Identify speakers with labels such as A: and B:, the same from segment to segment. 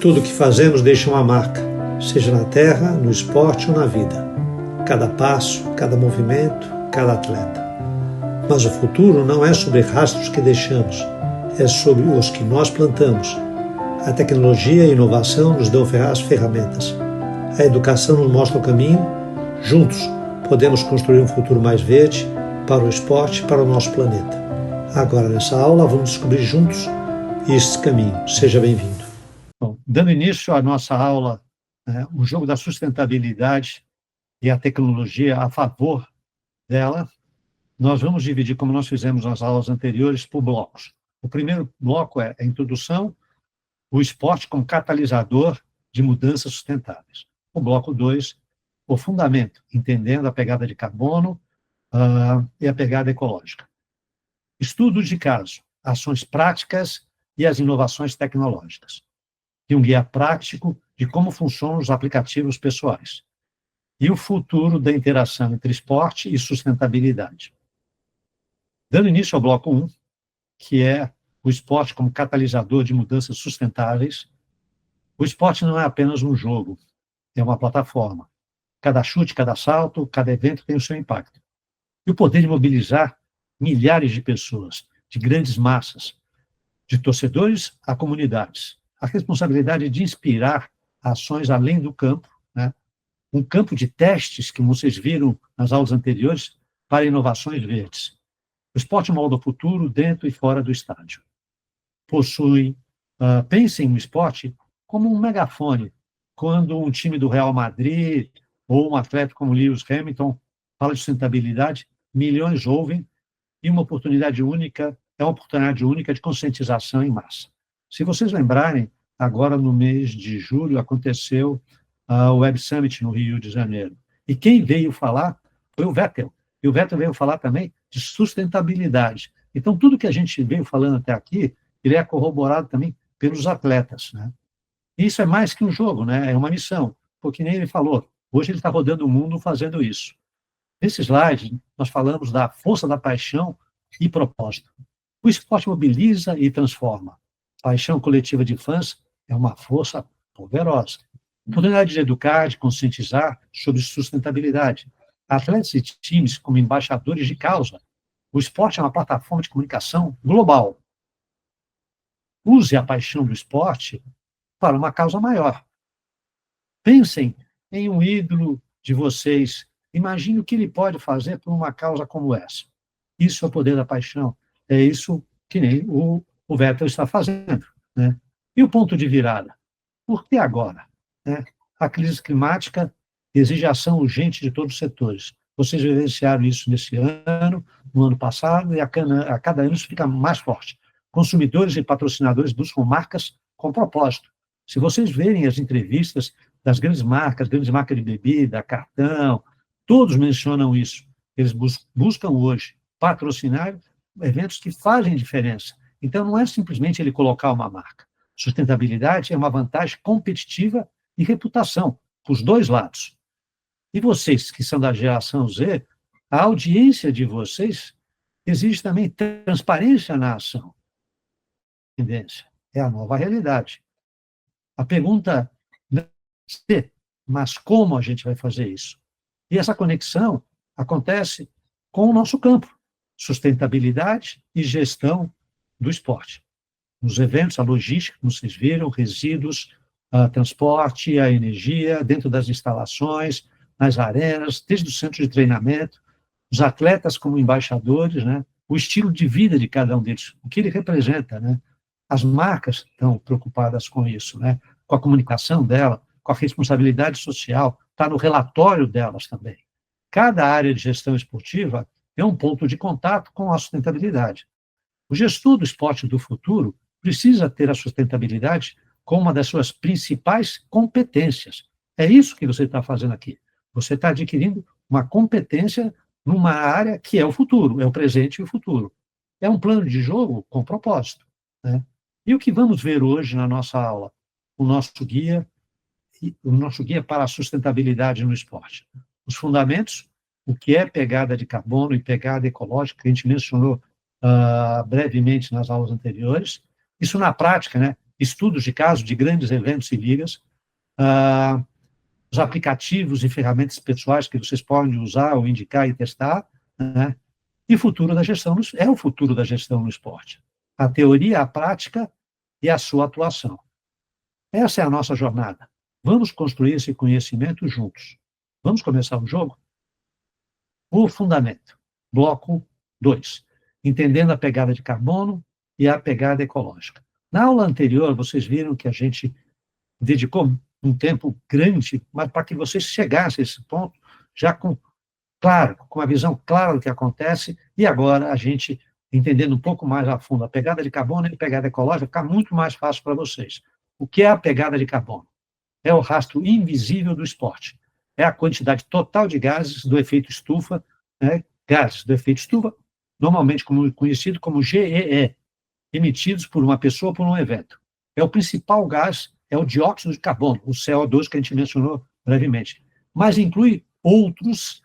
A: Tudo o que fazemos deixa uma marca, seja na terra, no esporte ou na vida. Cada passo, cada movimento, cada atleta. Mas o futuro não é sobre rastros que deixamos, é sobre os que nós plantamos. A tecnologia e a inovação nos dão as ferramentas. A educação nos mostra o caminho. Juntos, podemos construir um futuro mais verde para o esporte e para o nosso planeta. Agora, nessa aula, vamos descobrir juntos este caminho. Seja bem-vindo.
B: Bom, dando início à nossa aula, o jogo da sustentabilidade e a tecnologia a favor dela, nós vamos dividir, como nós fizemos nas aulas anteriores, por blocos. O primeiro bloco é a introdução, o esporte como catalisador de mudanças sustentáveis. O bloco 2, o fundamento, entendendo a pegada de carbono e a pegada ecológica. Estudo de caso, ações práticas e as inovações tecnológicas. E um guia prático de como funcionam os aplicativos pessoais. E o futuro da interação entre esporte e sustentabilidade. Dando início ao bloco 1, que é o esporte como catalisador de mudanças sustentáveis, o esporte não é apenas um jogo, é uma plataforma. Cada chute, cada salto, cada evento tem o seu impacto. E o poder de mobilizar milhares de pessoas, de grandes massas, de torcedores a comunidades. A responsabilidade de inspirar ações além do campo, né? Um campo de testes que vocês viram nas aulas anteriores para inovações verdes. O esporte molda o futuro dentro e fora do estádio. Pensem no esporte como um megafone. Quando um time do Real Madrid ou um atleta como Lewis Hamilton fala de sustentabilidade, milhões ouvem e uma oportunidade única de conscientização em massa. Se vocês lembrarem, agora no mês de julho aconteceu o Web Summit no Rio de Janeiro. E quem veio falar foi o Vettel. E o Vettel veio falar também de sustentabilidade. Então, tudo que a gente veio falando até aqui, ele é corroborado também pelos atletas, né? E isso é mais que um jogo, né? É uma missão. Porque nem ele falou, hoje ele está rodando o mundo fazendo isso. Nesse slide, nós falamos da força da paixão e propósito. O esporte mobiliza e transforma. Paixão coletiva de fãs é uma força poderosa. Oportunidade de educar, de conscientizar sobre sustentabilidade. Atletas e times como embaixadores de causa. O esporte é uma plataforma de comunicação global. Use a paixão do esporte para uma causa maior. Pensem em um ídolo de vocês. Imagine o que ele pode fazer por uma causa como essa. Isso é o poder da paixão. É isso que nem o Vettel está fazendo, né? E o ponto de virada? Por que agora? Né? A crise climática exige ação urgente de todos os setores. Vocês vivenciaram isso nesse ano, no ano passado, e a cada ano isso fica mais forte. Consumidores e patrocinadores buscam marcas com propósito. Se vocês verem as entrevistas das grandes marcas de bebida, cartão, todos mencionam isso. Eles buscam hoje patrocinar eventos que fazem diferença. Então, não é simplesmente ele colocar uma marca. Sustentabilidade é uma vantagem competitiva e reputação, para os dois lados. E vocês, que são da geração Z, a audiência de vocês exige também transparência na ação. Tendência é a nova realidade. A pergunta é, mas como a gente vai fazer isso? E essa conexão acontece com o nosso campo, sustentabilidade e gestão do esporte. Nos eventos, a logística, como vocês viram, resíduos, transporte, a energia, dentro das instalações, nas arenas, desde o centro de treinamento, os atletas como embaixadores, né? O estilo de vida de cada um deles, o que ele representa, né? As marcas estão preocupadas com isso, né? Com a comunicação dela, com a responsabilidade social, está no relatório delas também. Cada área de gestão esportiva é um ponto de contato com a sustentabilidade. O gestor do esporte do futuro precisa ter a sustentabilidade como uma das suas principais competências. É isso que você está fazendo aqui. Você está adquirindo uma competência numa área que é o futuro, é o presente e o futuro. É um plano de jogo com propósito, né? E o que vamos ver hoje na nossa aula? O nosso guia para a sustentabilidade no esporte. Os fundamentos, o que é pegada de carbono e pegada ecológica, que a gente mencionou brevemente nas aulas anteriores. Isso na prática, né? estudos de caso de grandes eventos e ligas, os aplicativos e ferramentas pessoais que vocês podem usar ou indicar e testar, né? E futuro da gestão é o futuro da gestão no esporte. A teoria, a prática e a sua atuação. Essa é a nossa jornada. Vamos construir esse conhecimento juntos. Vamos começar o jogo? O fundamento. Bloco 2. Entendendo a pegada de carbono e a pegada ecológica. Na aula anterior, vocês viram que a gente dedicou um tempo grande, mas para que vocês chegassem a esse ponto, já com uma visão clara do que acontece, e agora a gente, entendendo um pouco mais a fundo a pegada de carbono e a pegada ecológica, fica muito mais fácil para vocês. O que é a pegada de carbono? É o rastro invisível do esporte. É a quantidade total de gases do efeito estufa, né? Gases do efeito estufa, normalmente conhecido como GEE, emitidos por uma pessoa por um evento. É o principal gás, é o dióxido de carbono, o CO2 que a gente mencionou brevemente. Mas inclui outros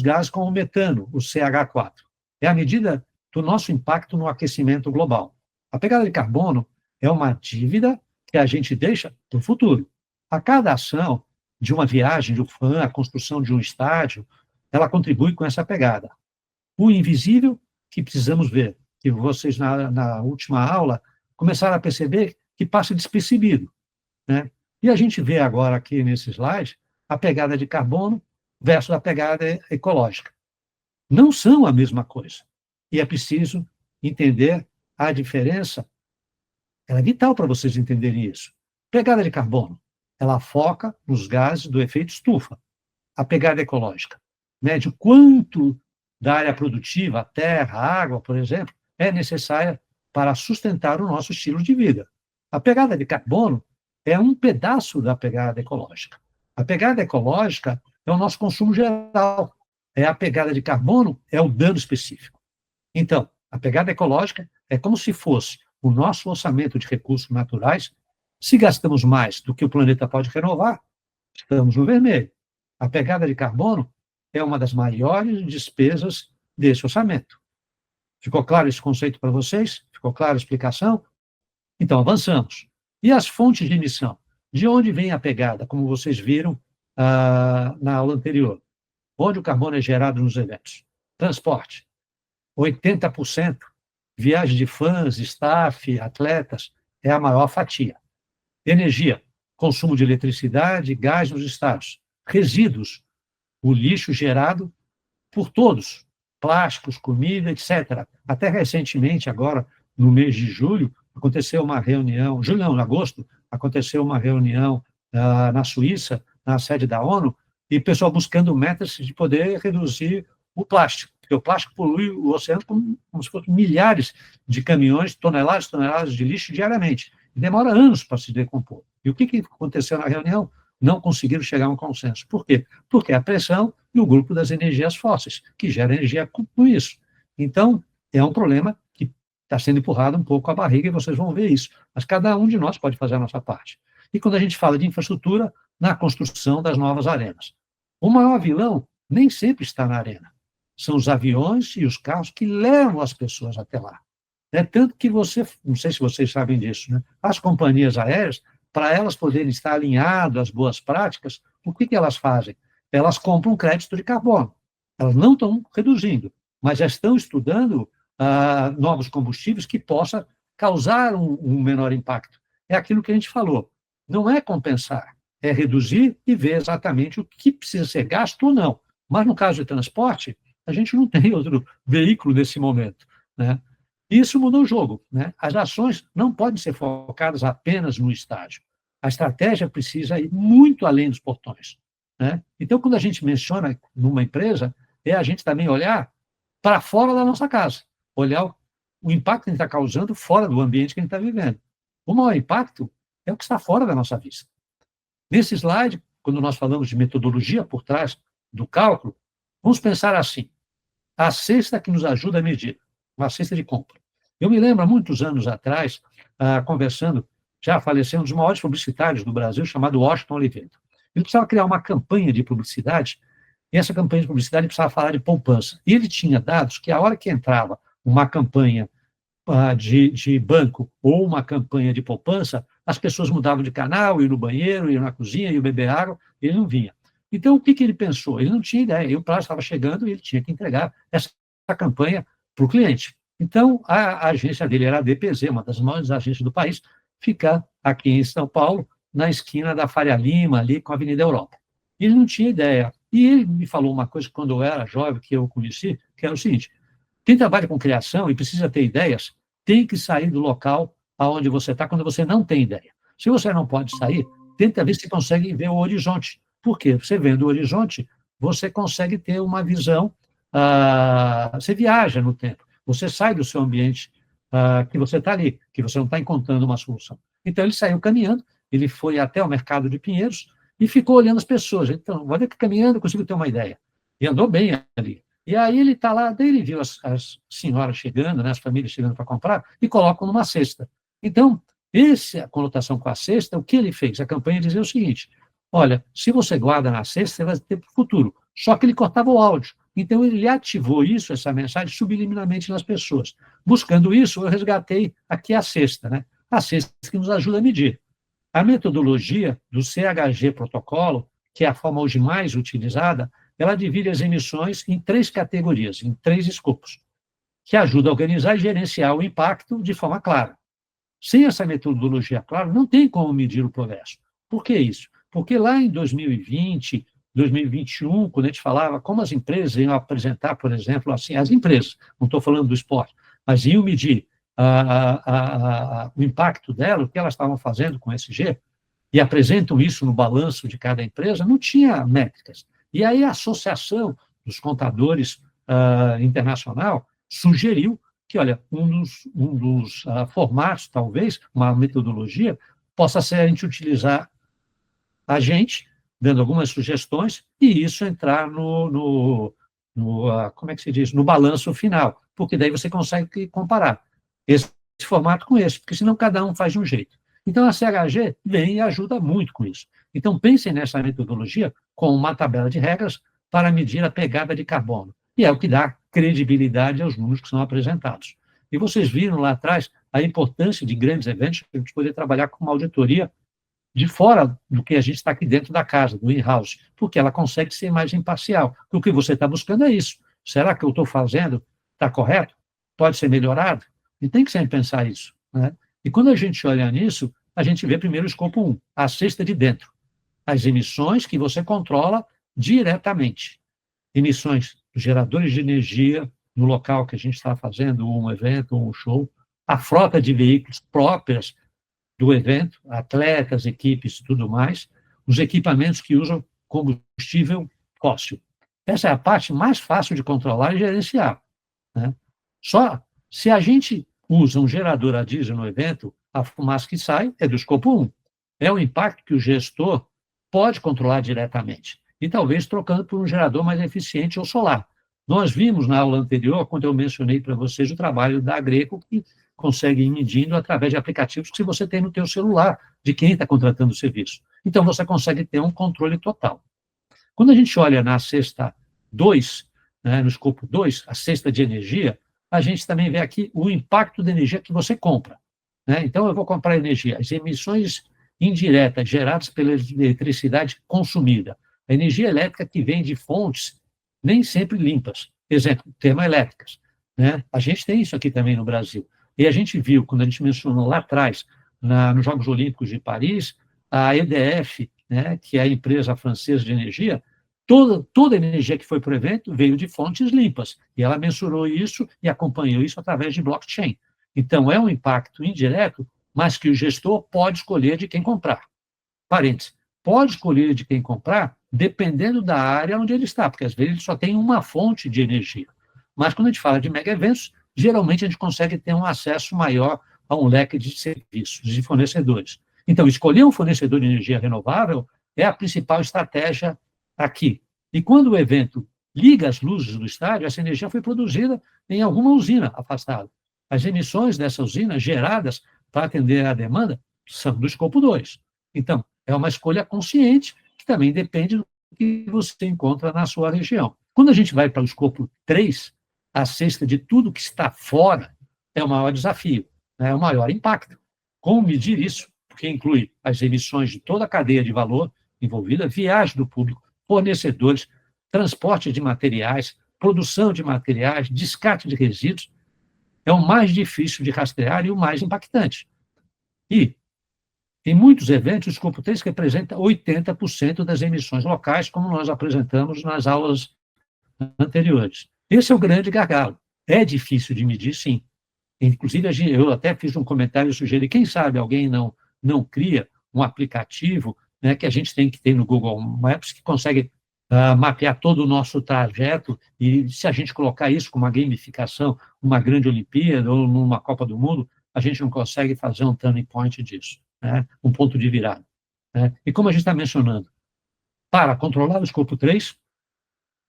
B: gases como o metano, o CH4. É a medida do nosso impacto no aquecimento global. A pegada de carbono é uma dívida que a gente deixa para o futuro. A cada ação de uma viagem de um fã, a construção de um estádio, ela contribui com essa pegada. O invisível, que precisamos ver, que vocês na última aula começaram a perceber que passa despercebido, né? E a gente vê agora aqui nesse slide a pegada de carbono versus a pegada ecológica. Não são a mesma coisa. E é preciso entender a diferença. Ela é vital para vocês entenderem isso. Pegada de carbono, ela foca nos gases do efeito estufa. A pegada ecológica mede o quanto da área produtiva, a terra, a água, por exemplo, é necessária para sustentar o nosso estilo de vida. A pegada de carbono é um pedaço da pegada ecológica. A pegada ecológica é o nosso consumo geral. A pegada de carbono é o dano específico. Então, a pegada ecológica é como se fosse o nosso orçamento de recursos naturais. Se gastamos mais do que o planeta pode renovar, estamos no vermelho. A pegada de carbono é uma das maiores despesas desse orçamento. Ficou claro esse conceito para vocês? Ficou clara a explicação? Então, avançamos. E as fontes de emissão? De onde vem a pegada, como vocês viram na aula anterior? Onde o carbono é gerado nos eventos? Transporte. 80%. Viagem de fãs, staff, atletas, é a maior fatia. Energia. Consumo de eletricidade, gás nos estados. Resíduos. O lixo gerado por todos. Plásticos, comida, etc. Até recentemente, agora, no mês de julho, aconteceu uma reunião, agosto, aconteceu uma reunião na Suíça, na sede da ONU, e o pessoal buscando metas de poder reduzir o plástico, porque o plástico polui o oceano como se fossem milhares de caminhões, toneladas e toneladas de lixo diariamente. E demora anos para se decompor. E o que aconteceu na reunião? Não conseguiram chegar a um consenso. Por quê? Porque a pressão e o grupo das energias fósseis, que gera energia com isso. Então, é um problema que está sendo empurrado um pouco a barriga, e vocês vão ver isso. Mas cada um de nós pode fazer a nossa parte. E quando a gente fala de infraestrutura, na construção das novas arenas. O maior vilão nem sempre está na arena. São os aviões e os carros que levam as pessoas até lá. É tanto que não sei se vocês sabem disso, né? As companhias aéreas, para elas poderem estar alinhadas às boas práticas, o que elas fazem? Elas compram crédito de carbono. Elas não estão reduzindo, mas já estão estudando novos combustíveis que possam causar um menor impacto. É aquilo que a gente falou. Não é compensar, é reduzir e ver exatamente o que precisa ser gasto ou não. Mas, no caso de transporte, a gente não tem outro veículo nesse momento, né? Isso mudou o jogo, né? As ações não podem ser focadas apenas no estádio. A estratégia precisa ir muito além dos portões, né? Então, quando a gente menciona numa empresa, é a gente também olhar para fora da nossa casa, olhar o impacto que a gente está causando fora do ambiente que a gente está vivendo. O maior impacto é o que está fora da nossa vista. Nesse slide, quando nós falamos de metodologia por trás do cálculo, vamos pensar assim: a cesta que nos ajuda a medir, uma cesta de compra. Eu me lembro, há muitos anos atrás, conversando, já faleceu um dos maiores publicitários do Brasil, chamado Washington Oliveira. Ele precisava criar uma campanha de publicidade, e essa campanha de publicidade precisava falar de poupança. E ele tinha dados que a hora que entrava uma campanha de banco ou uma campanha de poupança, as pessoas mudavam de canal, iam no banheiro, iam na cozinha, iam beber água, ele não vinha. Então, o que ele pensou? Ele não tinha ideia, e o prazo estava chegando e ele tinha que entregar essa campanha para o cliente. Então, a agência dele era a DPZ, uma das maiores agências do país, fica aqui em São Paulo, na esquina da Faria Lima, ali com a Avenida Europa. Ele não tinha ideia. E ele me falou uma coisa quando eu era jovem, que eu conheci, que era o seguinte: quem trabalha com criação e precisa ter ideias, tem que sair do local aonde você está quando você não tem ideia. Se você não pode sair, tenta ver se consegue ver o horizonte. Por quê? Você vendo o horizonte, você consegue ter uma visão, você viaja no tempo, você sai do seu ambiente que você está ali, que você não está encontrando uma solução. Então, ele saiu caminhando, ele foi até o mercado de Pinheiros e ficou olhando as pessoas. Então, olha que caminhando eu consigo ter uma ideia. E andou bem ali. E aí ele está lá, daí ele viu as senhoras chegando, né, as famílias chegando para comprar, e colocam numa cesta. Então, a conotação com a cesta, o que ele fez? A campanha dizia o seguinte: olha, se você guarda na cesta, você vai ter para o futuro. Só que ele cortava o áudio. Então, ele ativou isso, essa mensagem, subliminalmente nas pessoas. Buscando isso, eu resgatei aqui a cesta, né? A cesta que nos ajuda a medir. A metodologia do CHG protocolo, que é a forma hoje mais utilizada, ela divide as emissões em 3 categorias, em 3 escopos, que ajuda a organizar e gerenciar o impacto de forma clara. Sem essa metodologia clara, não tem como medir o progresso. Por que isso? Porque lá em 2020, 2021, quando a gente falava como as empresas iam apresentar, por exemplo, assim, as empresas, não estou falando do esporte, mas iam medir o impacto dela, o que elas estavam fazendo com o ESG, e apresentam isso no balanço de cada empresa, não tinha métricas. E aí a Associação dos Contadores Internacional sugeriu que, olha, um dos formatos, talvez, uma metodologia, possa ser a gente utilizar a gente, dando algumas sugestões, e isso entrar como é que se diz? No balanço final, porque daí você consegue comparar esse formato com esse, porque senão cada um faz de um jeito. Então, a CHG vem e ajuda muito com isso. Então, pensem nessa metodologia com uma tabela de regras para medir a pegada de carbono. E é o que dá credibilidade aos números que são apresentados. E vocês viram lá atrás a importância de grandes eventos, a gente poder trabalhar com uma auditoria de fora do que a gente está aqui dentro da casa, do in-house, porque ela consegue ser mais imparcial. O que você está buscando é isso. Será que eu estou fazendo está correto? Pode ser melhorado? E tem que sempre pensar isso, né? E quando a gente olha nisso, a gente vê primeiro o escopo 1, a cesta de dentro. As emissões que você controla diretamente. Emissões dos geradores de energia no local que a gente está fazendo um evento, um show, a frota de veículos próprias do evento, atletas, equipes, tudo mais, os equipamentos que usam combustível fóssil. Essa é a parte mais fácil de controlar e gerenciar, né? Só se a gente usa um gerador a diesel no evento, a fumaça que sai é do escopo 1. É o impacto que o gestor pode controlar diretamente, e talvez trocando por um gerador mais eficiente ou solar. Nós vimos na aula anterior, quando eu mencionei para vocês o trabalho da Agreco, que consegue ir medindo através de aplicativos que você tem no teu celular, de quem está contratando o serviço. Então, você consegue ter um controle total. Quando a gente olha na cesta 2, né, no escopo 2, a cesta de energia, a gente também vê aqui o impacto da energia que você compra, né? Então, eu vou comprar energia, as emissões indiretas geradas pela eletricidade consumida, a energia elétrica que vem de fontes nem sempre limpas, exemplo, termoelétricas, né? A gente tem isso aqui também no Brasil. E a gente viu, quando a gente mencionou lá atrás, nos Jogos Olímpicos de Paris, a EDF, né, que é a empresa francesa de energia, toda a energia que foi para o evento veio de fontes limpas. E ela mensurou isso e acompanhou isso através de blockchain. Então, é um impacto indireto, mas que o gestor pode escolher de quem comprar. Parênteses, pode escolher de quem comprar dependendo da área onde ele está, porque às vezes ele só tem uma fonte de energia. Mas quando a gente fala de mega eventos, geralmente a gente consegue ter um acesso maior a um leque de serviços, de fornecedores. Então, escolher um fornecedor de energia renovável é a principal estratégia aqui. E quando o evento liga as luzes do estádio, essa energia foi produzida em alguma usina afastada. As emissões dessa usina geradas para atender à demanda são do escopo 2. Então, é uma escolha consciente que também depende do que você encontra na sua região. Quando a gente vai para o escopo 3, a cesta de tudo que está fora, é o maior desafio, né? É o maior impacto. Como medir isso? Porque inclui as emissões de toda a cadeia de valor envolvida, viagem do público, fornecedores, transporte de materiais, produção de materiais, descarte de resíduos, é o mais difícil de rastrear e o mais impactante. E, em muitos eventos, o escopo 3 representa 80% das emissões locais, como nós apresentamos nas aulas anteriores. Esse é o grande gargalo. É difícil de medir, sim. Inclusive, eu até fiz um comentário e sugeri, quem sabe alguém não cria um aplicativo, né, que a gente tem que ter no Google Maps, que consegue mapear todo o nosso trajeto, e se a gente colocar isso com uma gamificação, uma grande Olimpíada ou numa Copa do Mundo, a gente não consegue fazer um turning point disso, né, um ponto de virada. Né? E como a gente está mencionando, para controlar o escopo 3,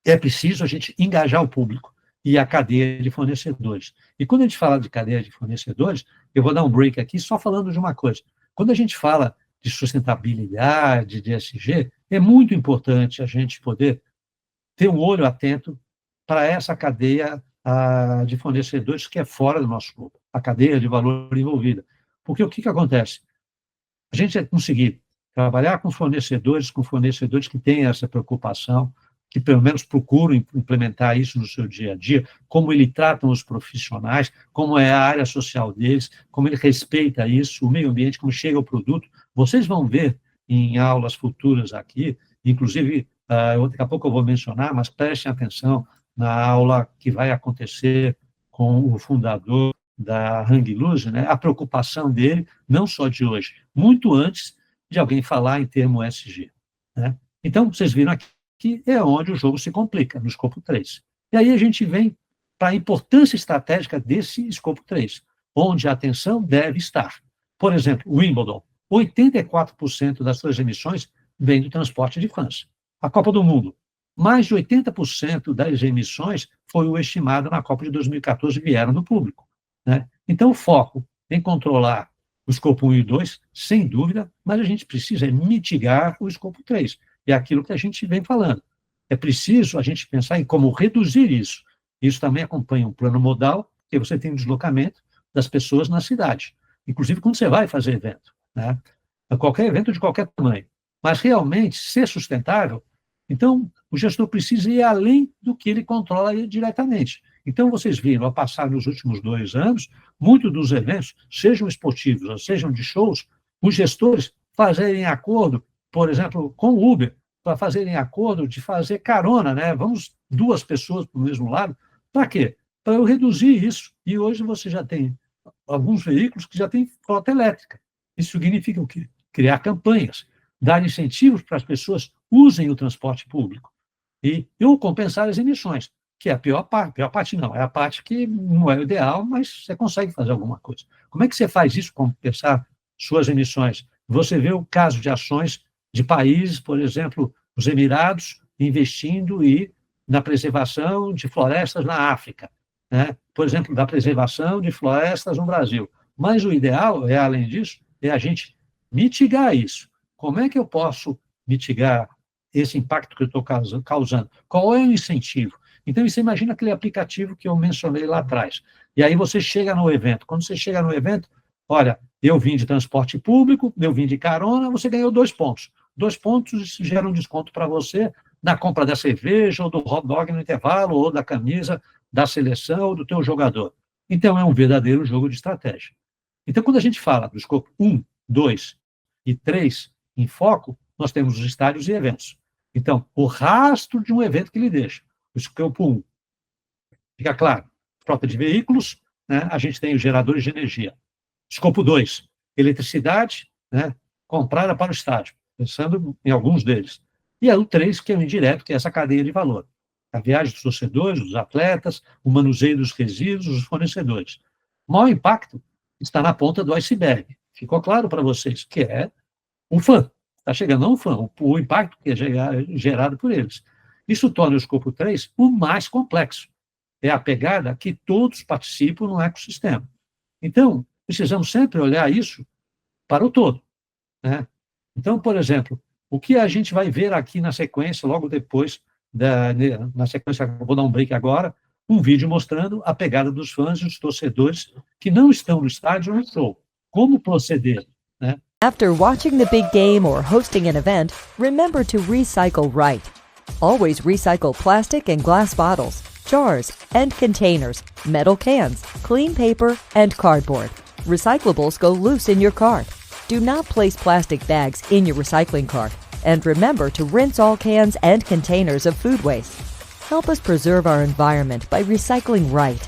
B: é preciso a gente engajar o público e a cadeia de fornecedores. E quando a gente fala de cadeia de fornecedores, eu vou dar um break aqui só falando de uma coisa. Quando a gente fala de sustentabilidade, de ESG, é muito importante a gente poder ter um olho atento para essa cadeia de fornecedores que é fora do nosso grupo, a cadeia de valor envolvida. Porque o que acontece? A gente vai conseguir trabalhar com fornecedores que têm essa preocupação, que pelo menos procuram implementar isso no seu dia a dia, como ele tratam os profissionais, como é a área social deles, como ele respeita isso, o meio ambiente, como chega o produto. Vocês vão ver em aulas futuras aqui, inclusive, daqui a pouco eu vou mencionar, mas prestem atenção na aula que vai acontecer com o fundador da Hang Luz, né, a preocupação dele, não só de hoje, muito antes de alguém falar em termo ESG. Né? Então, vocês viram aqui que é onde o jogo se complica, no escopo 3. E aí a gente vem para a importância estratégica desse escopo 3, onde a atenção deve estar. Por exemplo, Wimbledon, 84% das suas emissões vem do transporte de fãs. A Copa do Mundo, mais de 80% das emissões foi o estimado na Copa de 2014, vieram do público. Né? Então, o foco em controlar o escopo 1 e 2, sem dúvida, mas a gente precisa mitigar o escopo 3. É aquilo que a gente vem falando. É preciso a gente pensar em como reduzir isso. Isso também acompanha um plano modal, que você tem um deslocamento das pessoas na cidade, inclusive quando você vai fazer evento, né? Qualquer evento de qualquer tamanho. Mas realmente ser sustentável, então o gestor precisa ir além do que ele controla diretamente. Então vocês viram, ao passar nos últimos 2 anos, muitos dos eventos, sejam esportivos ou sejam de shows, os gestores fazerem acordo, por exemplo, com o Uber, para fazerem acordo de fazer carona, né? Vamos 2 pessoas para o mesmo lado. Para quê? Para eu reduzir isso. E hoje você já tem alguns veículos que já têm frota elétrica. Isso significa o quê? Criar campanhas, dar incentivos para as pessoas usem o transporte público ou compensar as emissões, que é a pior parte não, é a parte que não é o ideal, mas você consegue fazer alguma coisa. Como é que você faz isso, compensar suas emissões? Você vê o caso de ações de países, por exemplo, os Emirados, investindo na preservação de florestas na África, né? Por exemplo, da preservação de florestas no Brasil. Mas o ideal, além disso, é a gente mitigar isso. Como é que eu posso mitigar esse impacto que eu estou causando? Qual é o incentivo? Então, você imagina aquele aplicativo que eu mencionei lá atrás. E aí você chega no evento. Quando você chega no evento, olha, eu vim de transporte público, eu vim de carona, você ganhou 2 pontos. 2 pontos geram um desconto para você na compra da cerveja, ou do hot dog no intervalo, ou da camisa da seleção, ou do teu jogador. Então, é um verdadeiro jogo de estratégia. Então, quando a gente fala do escopo 1, 2 e 3 em foco, nós temos os estádios e eventos. Então, o rastro de um evento que ele deixa. O escopo 1, fica claro, frota de veículos, né? A gente tem os geradores de energia. Escopo 2, eletricidade, né? Comprada para o estádio, pensando em alguns deles. E o 3, que é o indireto, que é essa cadeia de valor. A viagem dos torcedores, dos atletas, o manuseio dos resíduos, os fornecedores. O maior impacto está na ponta do iceberg. Ficou claro para vocês que é um fã. Está chegando a um fã, o impacto que é gerado por eles. Isso torna o escopo 3 o mais complexo. É a pegada que todos participam no ecossistema. Então, precisamos sempre olhar isso para o todo. Né? Então, por exemplo, o que a gente vai ver aqui na sequência, logo depois, na sequência, vou dar um break agora, um vídeo mostrando a pegada dos fãs e dos torcedores que não estão no estádio ou no show. Como proceder, né?
C: After watching the big game or hosting an event, remember to recycle right. Always recycle plastic and glass bottles, jars, and containers, metal cans, clean paper, and cardboard. Recyclables go loose in your cart. Do not place plastic bags in your recycling cart. And remember to rinse all cans and containers of food waste. Help us preserve our environment by recycling right.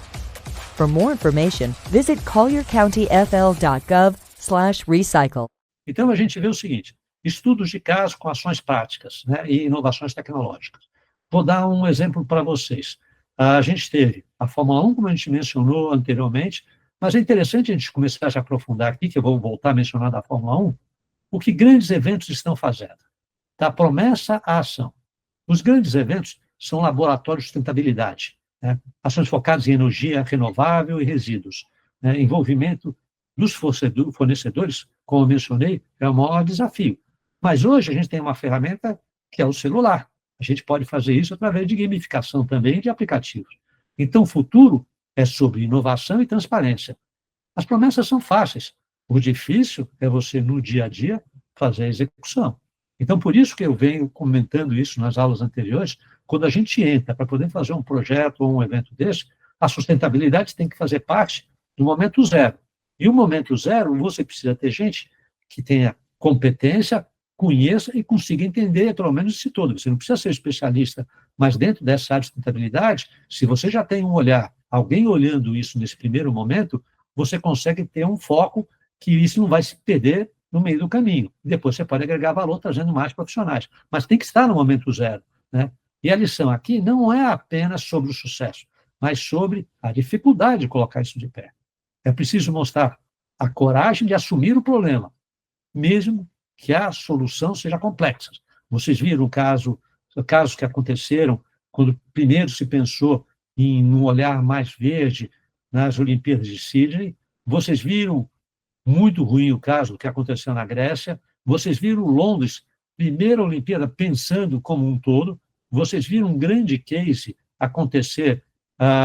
C: For more information, visit colliercountyfl.gov/recycle.
B: Então, a gente vê o seguinte, estudos de caso com ações práticas, né, e inovações tecnológicas. Vou dar um exemplo para vocês. A gente teve a Fórmula 1, como a gente mencionou anteriormente, mas é interessante a gente começar a se aprofundar aqui, que eu vou voltar a mencionar da Fórmula 1, o que grandes eventos estão fazendo. Da promessa à ação. Os grandes eventos são laboratórios de sustentabilidade, né? Ações focadas em energia renovável e resíduos, né? Envolvimento dos fornecedores, como eu mencionei, é o maior desafio. Mas hoje a gente tem uma ferramenta que é o celular. A gente pode fazer isso através de gamificação também de aplicativos. Então, o futuro é sobre inovação e transparência. As promessas são fáceis. O difícil é você, no dia a dia, fazer a execução. Então, por isso que eu venho comentando isso nas aulas anteriores, quando a gente entra para poder fazer um projeto ou um evento desse, a sustentabilidade tem que fazer parte do momento zero. E o momento zero, você precisa ter gente que tenha competência, conheça e consiga entender, pelo menos, isso todo. Você não precisa ser especialista, mas dentro dessa área de sustentabilidade, se você já tem um olhar, alguém olhando isso nesse primeiro momento, você consegue ter um foco que isso não vai se perder no meio do caminho. Depois você pode agregar valor trazendo mais profissionais. Mas tem que estar no momento zero, né? E a lição aqui não é apenas sobre o sucesso, mas sobre a dificuldade de colocar isso de pé. É preciso mostrar a coragem de assumir o problema, mesmo que a solução seja complexa. Vocês viram casos que aconteceram quando primeiro se pensou em um olhar mais verde nas Olimpíadas de Sydney. Vocês viram muito ruim o caso que aconteceu na Grécia. Vocês viram Londres, primeira Olimpíada, pensando como um todo. Vocês viram um grande case acontecer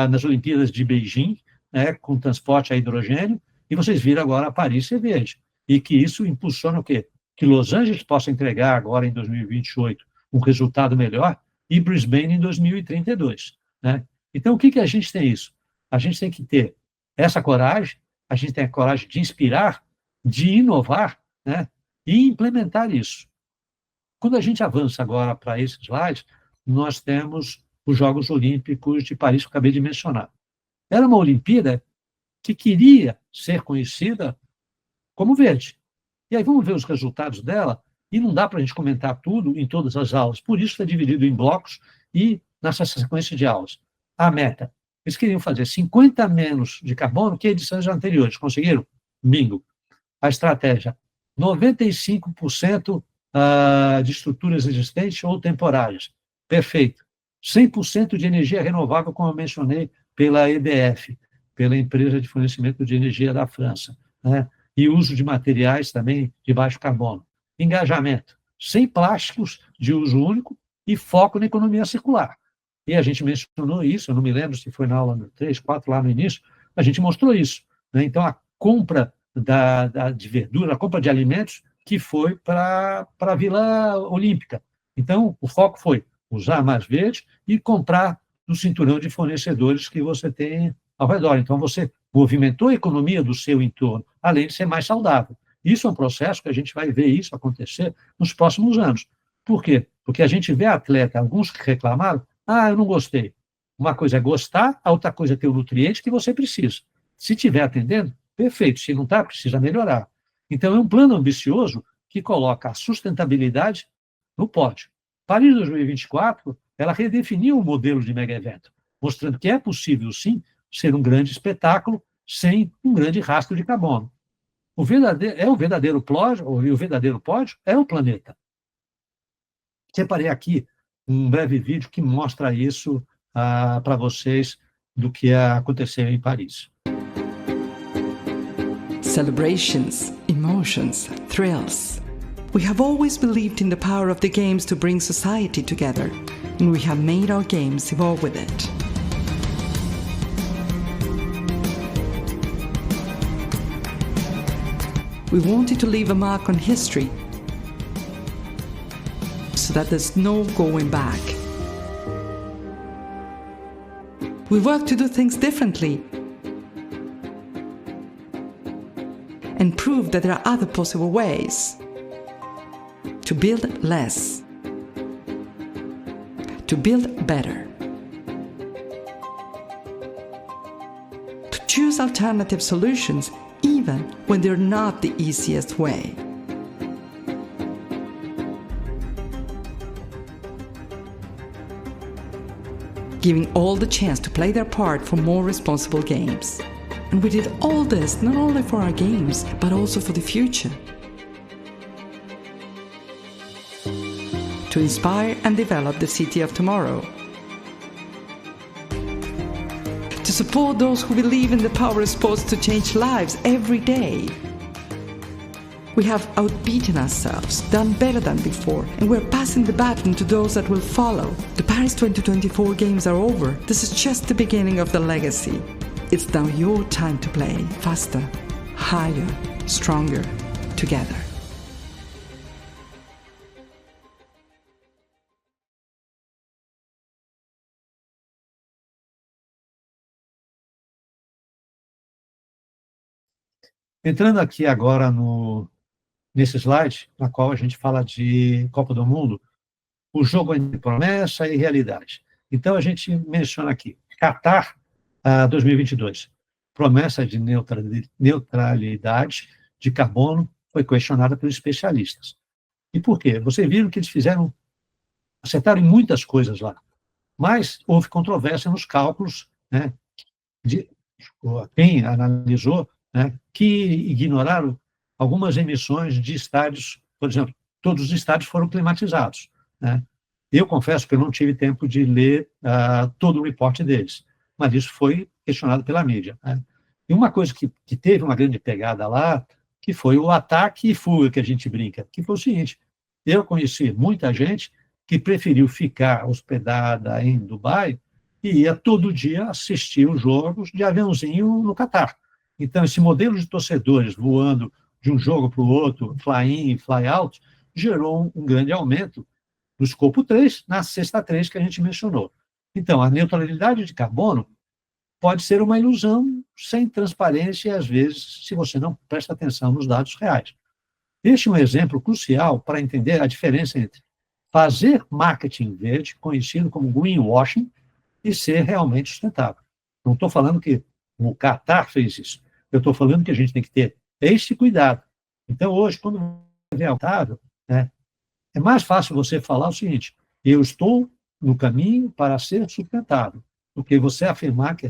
B: nas Olimpíadas de Beijing, né, com transporte a hidrogênio, e vocês viram agora Paris ser verde. E que isso impulsiona o quê? Que Los Angeles possa entregar agora em 2028 um resultado melhor e Brisbane em 2032. Né? Então, o que a gente tem isso? A gente tem que ter essa coragem, a gente tem a coragem de inspirar, de inovar, né? E implementar isso. Quando a gente avança agora para esses slides, nós temos os Jogos Olímpicos de Paris, que eu acabei de mencionar. Era uma Olimpíada que queria ser conhecida como verde. E aí vamos ver os resultados dela, e não dá para a gente comentar tudo em todas as aulas, por isso é dividido em blocos e nessa sequência de aulas. A meta, eles queriam fazer 50 menos de carbono que edições anteriores, conseguiram? Bingo. A estratégia, 95% de estruturas existentes ou temporárias, perfeito. 100% de energia renovável, como eu mencionei, pela EDF, pela empresa de fornecimento de energia da França, né? E uso de materiais também de baixo carbono. Engajamento, sem plásticos de uso único e foco na economia circular. E a gente mencionou isso, eu não me lembro se foi na aula 3, 4, lá no início, a gente mostrou isso, né? Então, a compra de verdura, a compra de alimentos que foi para a Vila Olímpica. Então, o foco foi usar mais verde e comprar do cinturão de fornecedores que você tem ao redor. Então, você movimentou a economia do seu entorno, além de ser mais saudável. Isso é um processo que a gente vai ver isso acontecer nos próximos anos. Por quê? Porque a gente vê atleta, alguns que reclamaram, eu não gostei. Uma coisa é gostar, a outra coisa é ter o nutriente que você precisa. Se estiver atendendo, perfeito. Se não está, precisa melhorar. Então, é um plano ambicioso que coloca a sustentabilidade no pódio. Paris 2024, ela redefiniu o modelo de mega-evento, mostrando que é possível, sim, ser um grande espetáculo sem um grande rastro de carbono. O verdadeiro pódio é o planeta. Separei aqui um breve vídeo que mostra isso para vocês do que aconteceu em Paris.
D: Celebrations, emotions, thrills. We have always believed in the power of the games to bring society together, and we have made our games evolve with it. We wanted to leave a mark on history so that there's no going back. We work to do things differently and prove that there are other possible ways to build less, to build better, to choose alternative solutions even when they're not the easiest way. Giving all the chance to play their part for more responsible games. And we did all this not only for our games, but also for the future. To inspire and develop the city of tomorrow. To support those who believe in the power of sports to change lives every day. We have outbeaten ourselves, done better than before, and we're passing the baton to those that will follow. The Paris 2024 Games are over. This is just the beginning of the legacy. It's now your time to play faster, higher, stronger, together.
B: Entrando aqui agora nesse slide, na qual a gente fala de Copa do Mundo, o jogo entre promessa e realidade. Então, a gente menciona aqui, Qatar 2022, promessa de neutralidade de carbono foi questionada pelos especialistas. E por quê? Vocês viram que eles acertaram em muitas coisas lá, mas houve controvérsia nos cálculos, né, de quem analisou, né, que ignoraram algumas emissões de estádios, por exemplo, todos os estádios foram climatizados, né? Eu confesso que eu não tive tempo de ler todo o reporte deles, mas isso foi questionado pela mídia, né? E uma coisa que teve uma grande pegada lá, que foi o ataque e fuga que a gente brinca, que foi o seguinte, eu conheci muita gente que preferiu ficar hospedada em Dubai e ia todo dia assistir os jogos de aviãozinho no Catar. Então, esse modelo de torcedores voando de um jogo para o outro, fly-in e fly-out, gerou um grande aumento no escopo 3, na cesta 3 que a gente mencionou. Então, a neutralidade de carbono pode ser uma ilusão sem transparência e, às vezes, se você não presta atenção nos dados reais. Este é um exemplo crucial para entender a diferença entre fazer marketing verde, conhecido como greenwashing, e ser realmente sustentável. Não estou falando que o Qatar fez isso. Eu estou falando que a gente tem que ter esse cuidado. Então, hoje, quando você é autável, né, é mais fácil você falar o seguinte, eu estou no caminho para ser sustentável, do que você afirmar que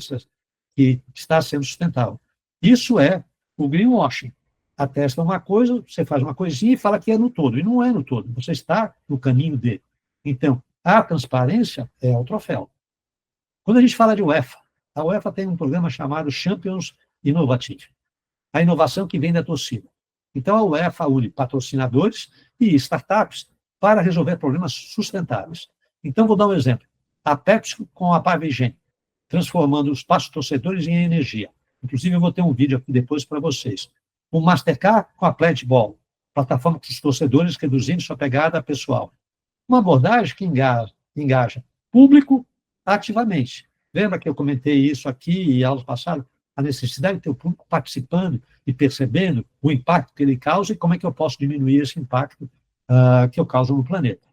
B: está sendo sustentável. Isso é o greenwashing. Atesta uma coisa, você faz uma coisinha e fala que é no todo, e não é no todo, você está no caminho dele. Então, a transparência é o troféu. Quando a gente fala de UEFA, a UEFA tem um programa chamado Champions Innovative, a inovação que vem da torcida. Então, a UEFA une patrocinadores e startups para resolver problemas sustentáveis. Então, vou dar um exemplo. A Pepsi com a Pavegen, transformando os passos torcedores em energia. Inclusive, eu vou ter um vídeo aqui depois para vocês. O Mastercard com a Pledge Ball, plataforma para os torcedores reduzindo sua pegada pessoal. Uma abordagem que engaja público ativamente. Lembra que eu comentei isso aqui em aulas passadas? A necessidade de ter o público participando e percebendo o impacto que ele causa e como é que eu posso diminuir esse impacto que eu causo no planeta.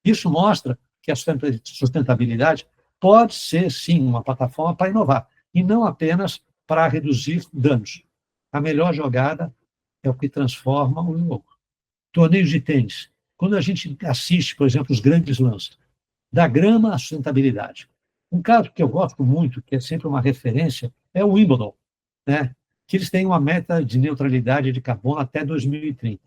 B: Isso mostra que a sustentabilidade pode ser, sim, uma plataforma para inovar, e não apenas para reduzir danos. A melhor jogada é o que transforma o jogo. Torneios de tênis. Quando a gente assiste, por exemplo, os grandes lances, da grama à sustentabilidade. Um caso que eu gosto muito, que é sempre uma referência, é o Wimbledon, né? Que eles têm uma meta de neutralidade de carbono até 2030.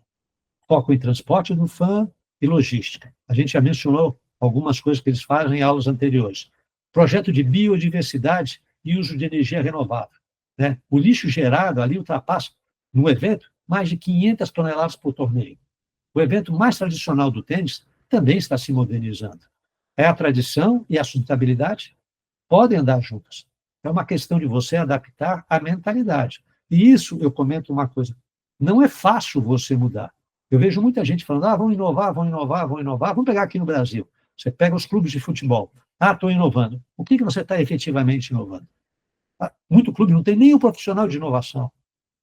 B: Foco em transporte do fã e logística. A gente já mencionou algumas coisas que eles fazem em aulas anteriores. Projeto de biodiversidade e uso de energia renovável, né? O lixo gerado ali ultrapassa, no evento, mais de 500 toneladas por torneio. O evento mais tradicional do tênis também está se modernizando. É a tradição e a sustentabilidade podem andar juntas. É uma questão de você adaptar a mentalidade. E isso, eu comento uma coisa, não é fácil você mudar. Eu vejo muita gente falando, vamos inovar, vamos inovar, vamos inovar. Vamos pegar aqui no Brasil. Você pega os clubes de futebol. Estou inovando. O que você está efetivamente inovando? Muito clube não tem nenhum profissional de inovação.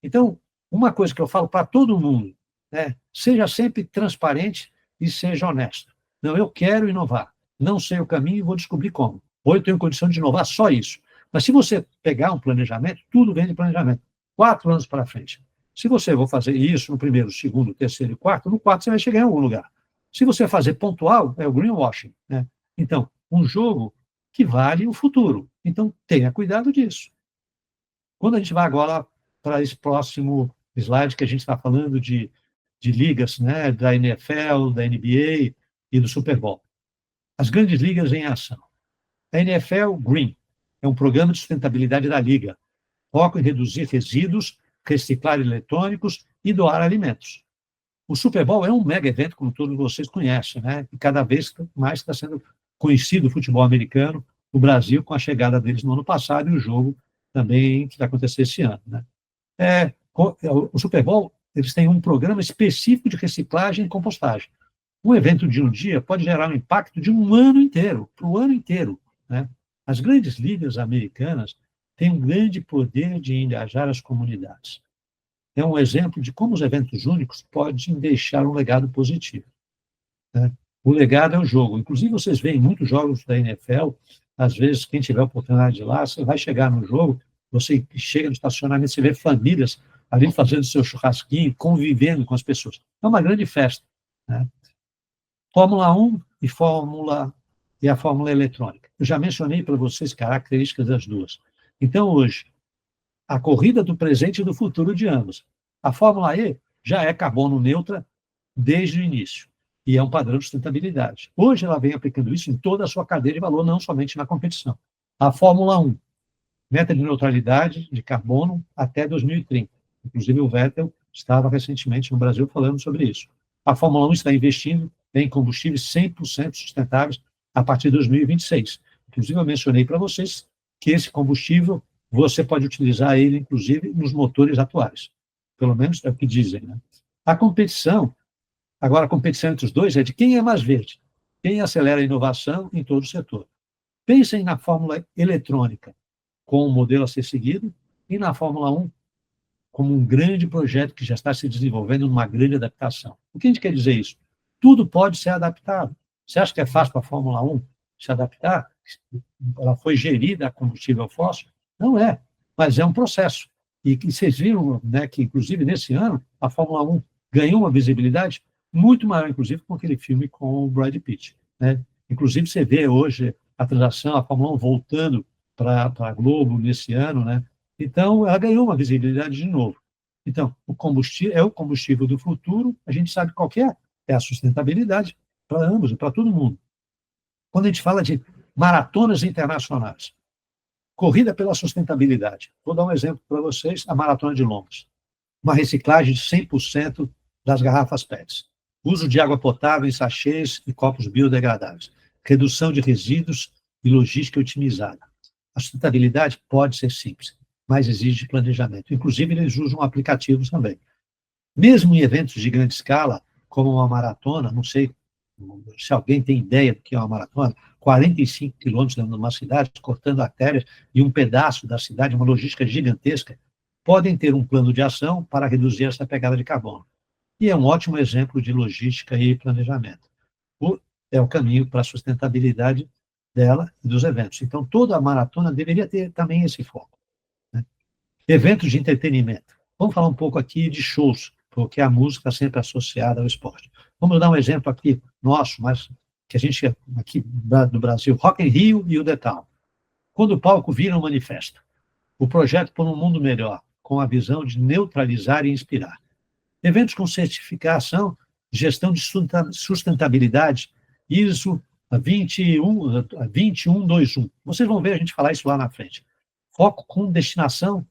B: Então, uma coisa que eu falo para todo mundo, né, seja sempre transparente e seja honesto. Não, eu quero inovar. Não sei o caminho e vou descobrir como. Ou eu tenho condição de inovar, só isso. Mas se você pegar um planejamento, tudo vem de planejamento. 4 anos para frente. Se você for fazer isso no primeiro, segundo, terceiro e quarto, no quarto você vai chegar em algum lugar. Se você fazer pontual, é o greenwashing, né? Então, um jogo que vale o futuro. Então, tenha cuidado disso. Quando a gente vai agora para esse próximo slide, que a gente está falando de ligas, né, da NFL, da NBA e do Super Bowl. As grandes ligas em ação. A NFL Green é um programa de sustentabilidade da liga. Foco em reduzir resíduos, reciclar eletrônicos e doar alimentos. O Super Bowl é um mega evento, como todos vocês conhecem, né? E cada vez mais está sendo conhecido o futebol americano, o Brasil, com a chegada deles no ano passado, e o jogo também que vai acontecer esse ano, né? O Super Bowl, eles têm um programa específico de reciclagem e compostagem. Um evento de um dia pode gerar um impacto de um ano inteiro, para o ano inteiro, né? As grandes ligas americanas têm um grande poder de engajar as comunidades. É um exemplo de como os eventos únicos podem deixar um legado positivo, né? O legado é o jogo. Inclusive, vocês veem muitos jogos da NFL, às vezes, quem tiver a oportunidade de ir lá, você vai chegar no jogo, você chega no estacionamento, você vê famílias ali fazendo seu churrasquinho, convivendo com as pessoas. É uma grande festa, né? Fórmula 1 e a Fórmula Eletrônica. Eu já mencionei para vocês características das duas. Então, hoje, a corrida do presente e do futuro de ambos. A Fórmula E já é carbono neutra desde o início, e é um padrão de sustentabilidade. Hoje ela vem aplicando isso em toda a sua cadeia de valor, não somente na competição. A Fórmula 1, meta de neutralidade de carbono até 2030. Inclusive o Vettel estava recentemente no Brasil falando sobre isso. A Fórmula 1 está investindo em combustíveis 100% sustentáveis a partir de 2026. Inclusive eu mencionei para vocês que esse combustível você pode utilizar ele, inclusive, nos motores atuais. Pelo menos é o que dizem, né? A competição entre os dois é de quem é mais verde, quem acelera a inovação em todo o setor. Pensem na Fórmula Eletrônica com o modelo a ser seguido e na Fórmula 1 como um grande projeto que já está se desenvolvendo numa grande adaptação. O que a gente quer dizer isso? Tudo pode ser adaptado. Você acha que é fácil para a Fórmula 1 se adaptar? Ela foi gerida a combustível fóssil? Não é, mas é um processo. E vocês viram, né, que, inclusive, nesse ano, a Fórmula 1 ganhou uma visibilidade muito maior, inclusive, com aquele filme com o Brad Pitt, né? Inclusive, você vê hoje a transação, a Fórmula 1 voltando para a Globo nesse ano, né? Então, ela ganhou uma visibilidade de novo. Então, o combustível é o combustível do futuro, a gente sabe qual que é a sustentabilidade para ambos, para todo mundo. Quando a gente fala de maratonas internacionais, corrida pela sustentabilidade. Vou dar um exemplo para vocês, a Maratona de Londres. Uma reciclagem de 100% das garrafas PET. Uso de água potável em sachês e copos biodegradáveis. Redução de resíduos e logística otimizada. A sustentabilidade pode ser simples, mas exige planejamento. Inclusive, eles usam aplicativos também. Mesmo em eventos de grande escala, como uma maratona, não sei se alguém tem ideia do que é uma maratona, 45 quilômetros dentro de uma cidade, cortando artérias e um pedaço da cidade, uma logística gigantesca, podem ter um plano de ação para reduzir essa pegada de carbono. E é um ótimo exemplo de logística e planejamento. é o caminho para a sustentabilidade dela e dos eventos. Então, toda a maratona deveria ter também esse foco, né? Eventos de entretenimento. Vamos falar um pouco aqui de shows, porque a música está sempre associada ao esporte. Vamos dar um exemplo aqui nosso, mas que a gente, aqui do Brasil, Rock in Rio e o The Town. Quando o palco vira um manifesto, o projeto por um mundo melhor, com a visão de neutralizar e inspirar. Eventos com certificação, gestão de sustentabilidade, ISO 21221. Vocês vão ver a gente falar isso lá na frente. Foco com destinação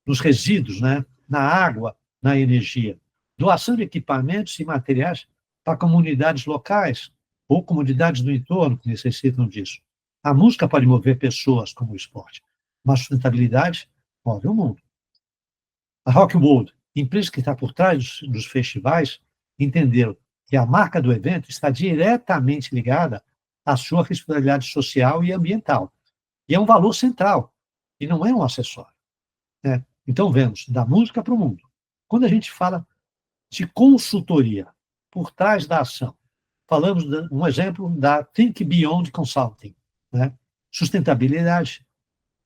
B: nos resíduos, né? Na água, na energia. Doação de equipamentos e materiais para comunidades locais ou comunidades do entorno que necessitam disso. A música pode mover pessoas como o esporte, mas a sustentabilidade move o mundo. A Rock World, empresa que está por trás dos festivais, entenderam que a marca do evento está diretamente ligada à sua responsabilidade social e ambiental. E é um valor central, e não é um acessório, né? Então, vemos da música para o mundo. Quando a gente fala de consultoria por trás da ação, falamos de um exemplo da Think Beyond Consulting, né? Sustentabilidade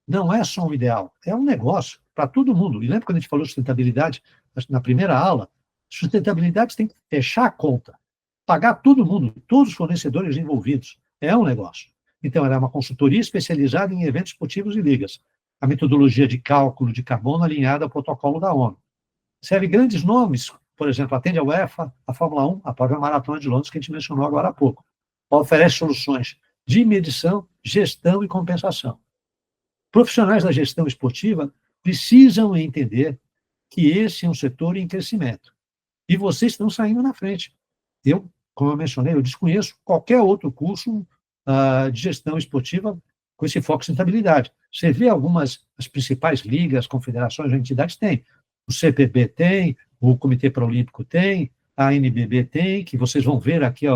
B: não é só um ideal, é um negócio para todo mundo. E lembra quando a gente falou de sustentabilidade na primeira aula? Sustentabilidade tem que fechar a conta, pagar todo mundo, todos os fornecedores envolvidos. É um negócio. Então, ela é uma consultoria especializada em eventos esportivos e ligas. A metodologia de cálculo de carbono alinhada ao protocolo da ONU. Serve grandes nomes, por exemplo, atende a UEFA, a Fórmula 1, a própria Maratona de Londres, que a gente mencionou agora há pouco. Oferece soluções de medição, gestão e compensação. Profissionais da gestão esportiva precisam entender que esse é um setor em crescimento. E vocês estão saindo na frente. Eu, como eu mencionei, eu desconheço qualquer outro curso de gestão esportiva com esse foco em sustentabilidade. Você vê as principais ligas, confederações, entidades têm. O CPB tem, o Comitê Paralímpico tem, a NBB tem, que vocês vão ver aqui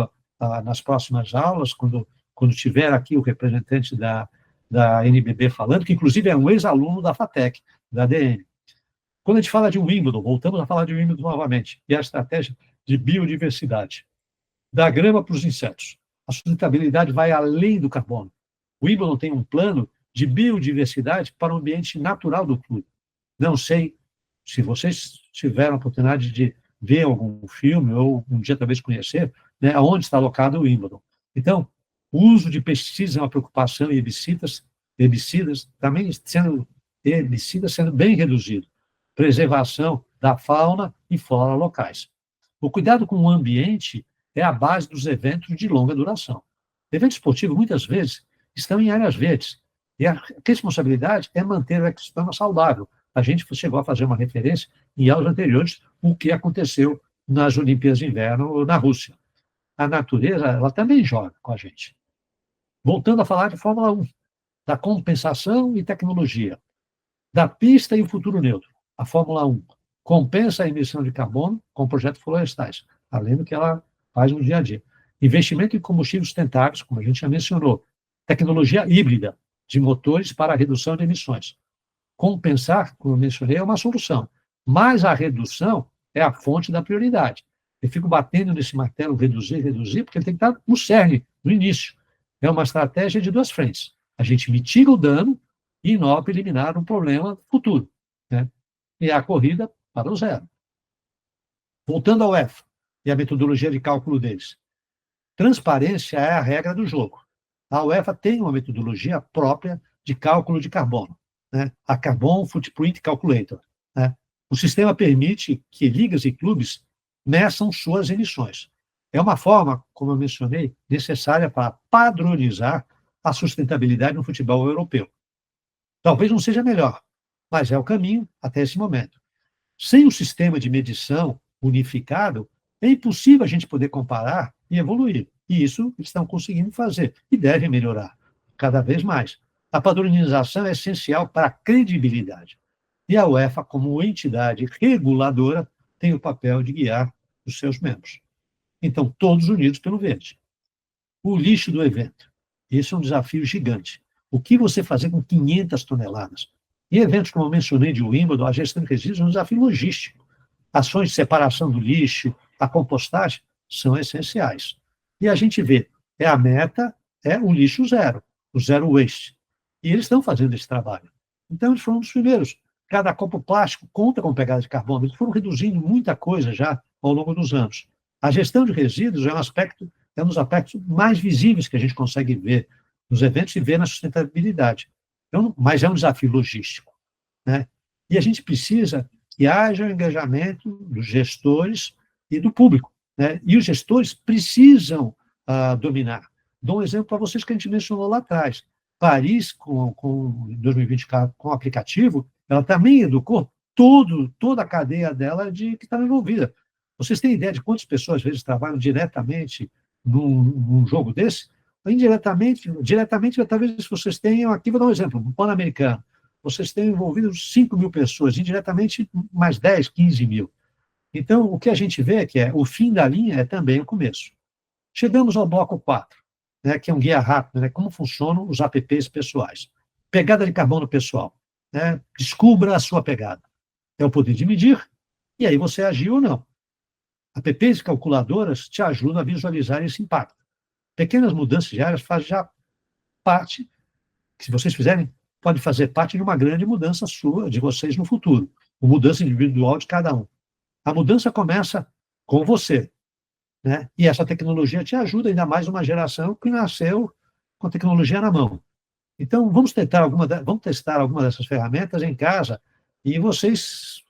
B: nas próximas aulas, quando tiver aqui o representante da NBB falando, que inclusive é um ex-aluno da FATEC, da ADN. Quando a gente fala de Wimbledon, voltamos a falar de Wimbledon novamente, e a estratégia de biodiversidade. Da grama para os insetos. A sustentabilidade vai além do carbono. O Wimbledon tem um plano de biodiversidade para o ambiente natural do clube. Não sei se vocês tiveram a oportunidade de ver algum filme, ou um dia talvez conhecer, né, onde está alocado o Wimbledon. Então, o uso de pesticidas é uma preocupação, e herbicidas também sendo bem reduzido. Preservação da fauna e flora locais. O cuidado com o ambiente é a base dos eventos de longa duração. Eventos esportivos, muitas vezes, estão em áreas verdes, e a responsabilidade é manter o ecossistema saudável. A gente chegou a fazer uma referência em aulas anteriores, o que aconteceu nas Olimpíadas de Inverno na Rússia. A natureza, ela também joga com a gente. Voltando a falar de Fórmula 1, da compensação e tecnologia, da pista e o futuro neutro. A Fórmula 1 compensa a emissão de carbono com projetos florestais, além do que ela faz no dia a dia. Investimento em combustíveis sustentáveis, como a gente já mencionou. Tecnologia híbrida de motores para a redução de emissões. Compensar, como eu mencionei, é uma solução, mas a redução é a fonte da prioridade. Eu fico batendo nesse martelo, reduzir, porque ele tem que estar no cerne, no início. É uma estratégia de duas frentes. A gente mitiga o dano e inova para eliminar um problema futuro, né? E a corrida para o zero. Voltando ao UEFA e a metodologia de cálculo deles. Transparência é a regra do jogo. A UEFA tem uma metodologia própria de cálculo de carbono, né? A Carbon Footprint Calculator, né? O sistema permite que ligas e clubes meçam suas emissões. É uma forma, como eu mencionei, necessária para padronizar a sustentabilidade no futebol europeu. Talvez não seja melhor, mas é o caminho até esse momento. Sem um sistema de medição unificado, é impossível a gente poder comparar e evoluir. E isso eles estão conseguindo fazer e devem melhorar cada vez mais. A padronização é essencial para a credibilidade. E a UEFA, como entidade reguladora, tem o papel de guiar os seus membros. Então, todos unidos pelo verde. O lixo do evento. Esse é um desafio gigante. O que você fazer com 500 toneladas? Em eventos, como eu mencionei, de Wimbledon, a gestão de resíduos é um desafio logístico. Ações de separação do lixo, a compostagem, são essenciais. E a gente vê, a meta é o lixo zero, o zero waste. E eles estão fazendo esse trabalho. Então, eles foram os primeiros. Cada copo plástico conta com pegada de carbono. Eles foram reduzindo muita coisa já ao longo dos anos. A gestão de resíduos é um dos aspectos mais visíveis que a gente consegue ver nos eventos e ver na sustentabilidade. Então, mas é um desafio logístico, né? E a gente precisa que haja o engajamento dos gestores e do público, né? E os gestores precisam dominar. Dou um exemplo para vocês que a gente mencionou lá atrás. Paris, com 2024, com o aplicativo, ela também educou toda a cadeia dela que estava envolvida. Vocês têm ideia de quantas pessoas, às vezes, trabalham diretamente num jogo desse? Diretamente, talvez vocês tenham, aqui vou dar um exemplo, no Pan-Americano, vocês têm envolvido 5 mil pessoas, indiretamente mais 10, 15 mil. Então, o que a gente vê é que o fim da linha é também o começo. Chegamos ao bloco 4, né, que é um guia rápido, né, como funcionam os apps pessoais. Pegada de carbono pessoal. Né, descubra a sua pegada. É o poder de medir, e aí você agiu ou não. Apps e calculadoras te ajudam a visualizar esse impacto. Pequenas mudanças diárias fazem já parte, que se vocês fizerem, pode fazer parte de uma grande mudança sua, de vocês no futuro. Uma mudança individual de cada um. A mudança começa com você, né? E essa tecnologia te ajuda, ainda mais uma geração que nasceu com a tecnologia na mão. Então, vamos testar alguma dessas ferramentas em casa e vocês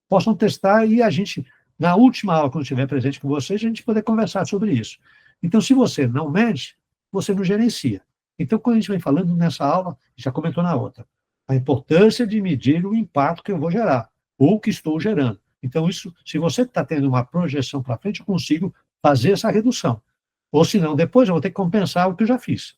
B: possam testar e a gente, na última aula, quando estiver presente com vocês, a gente poder conversar sobre isso. Então, se você não mede, você não gerencia. Então, quando a gente vem falando nessa aula, já comentou na outra, a importância de medir o impacto que eu vou gerar, ou que estou gerando. Então, isso, se você está tendo uma projeção para frente, eu consigo fazer essa redução. Ou, se não, depois eu vou ter que compensar o que eu já fiz.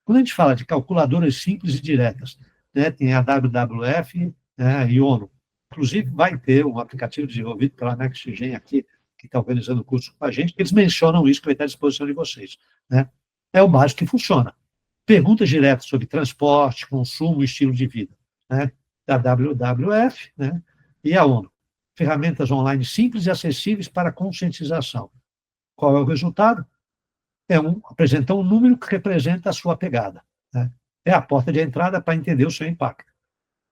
B: Quando a gente fala de calculadoras simples e diretas, né, tem a WWF, né, e ONU. Inclusive, vai ter um aplicativo desenvolvido pela NextGen aqui, que está organizando o curso com a gente, que eles mencionam isso, que vai estar à disposição de vocês. Né? É o básico que funciona. Perguntas diretas sobre transporte, consumo e estilo de vida. Né? Da WWF, né, e a ONU. Ferramentas online simples e acessíveis para conscientização. Qual é o resultado? Apresenta um número que representa a sua pegada. Né? É a porta de entrada para entender o seu impacto.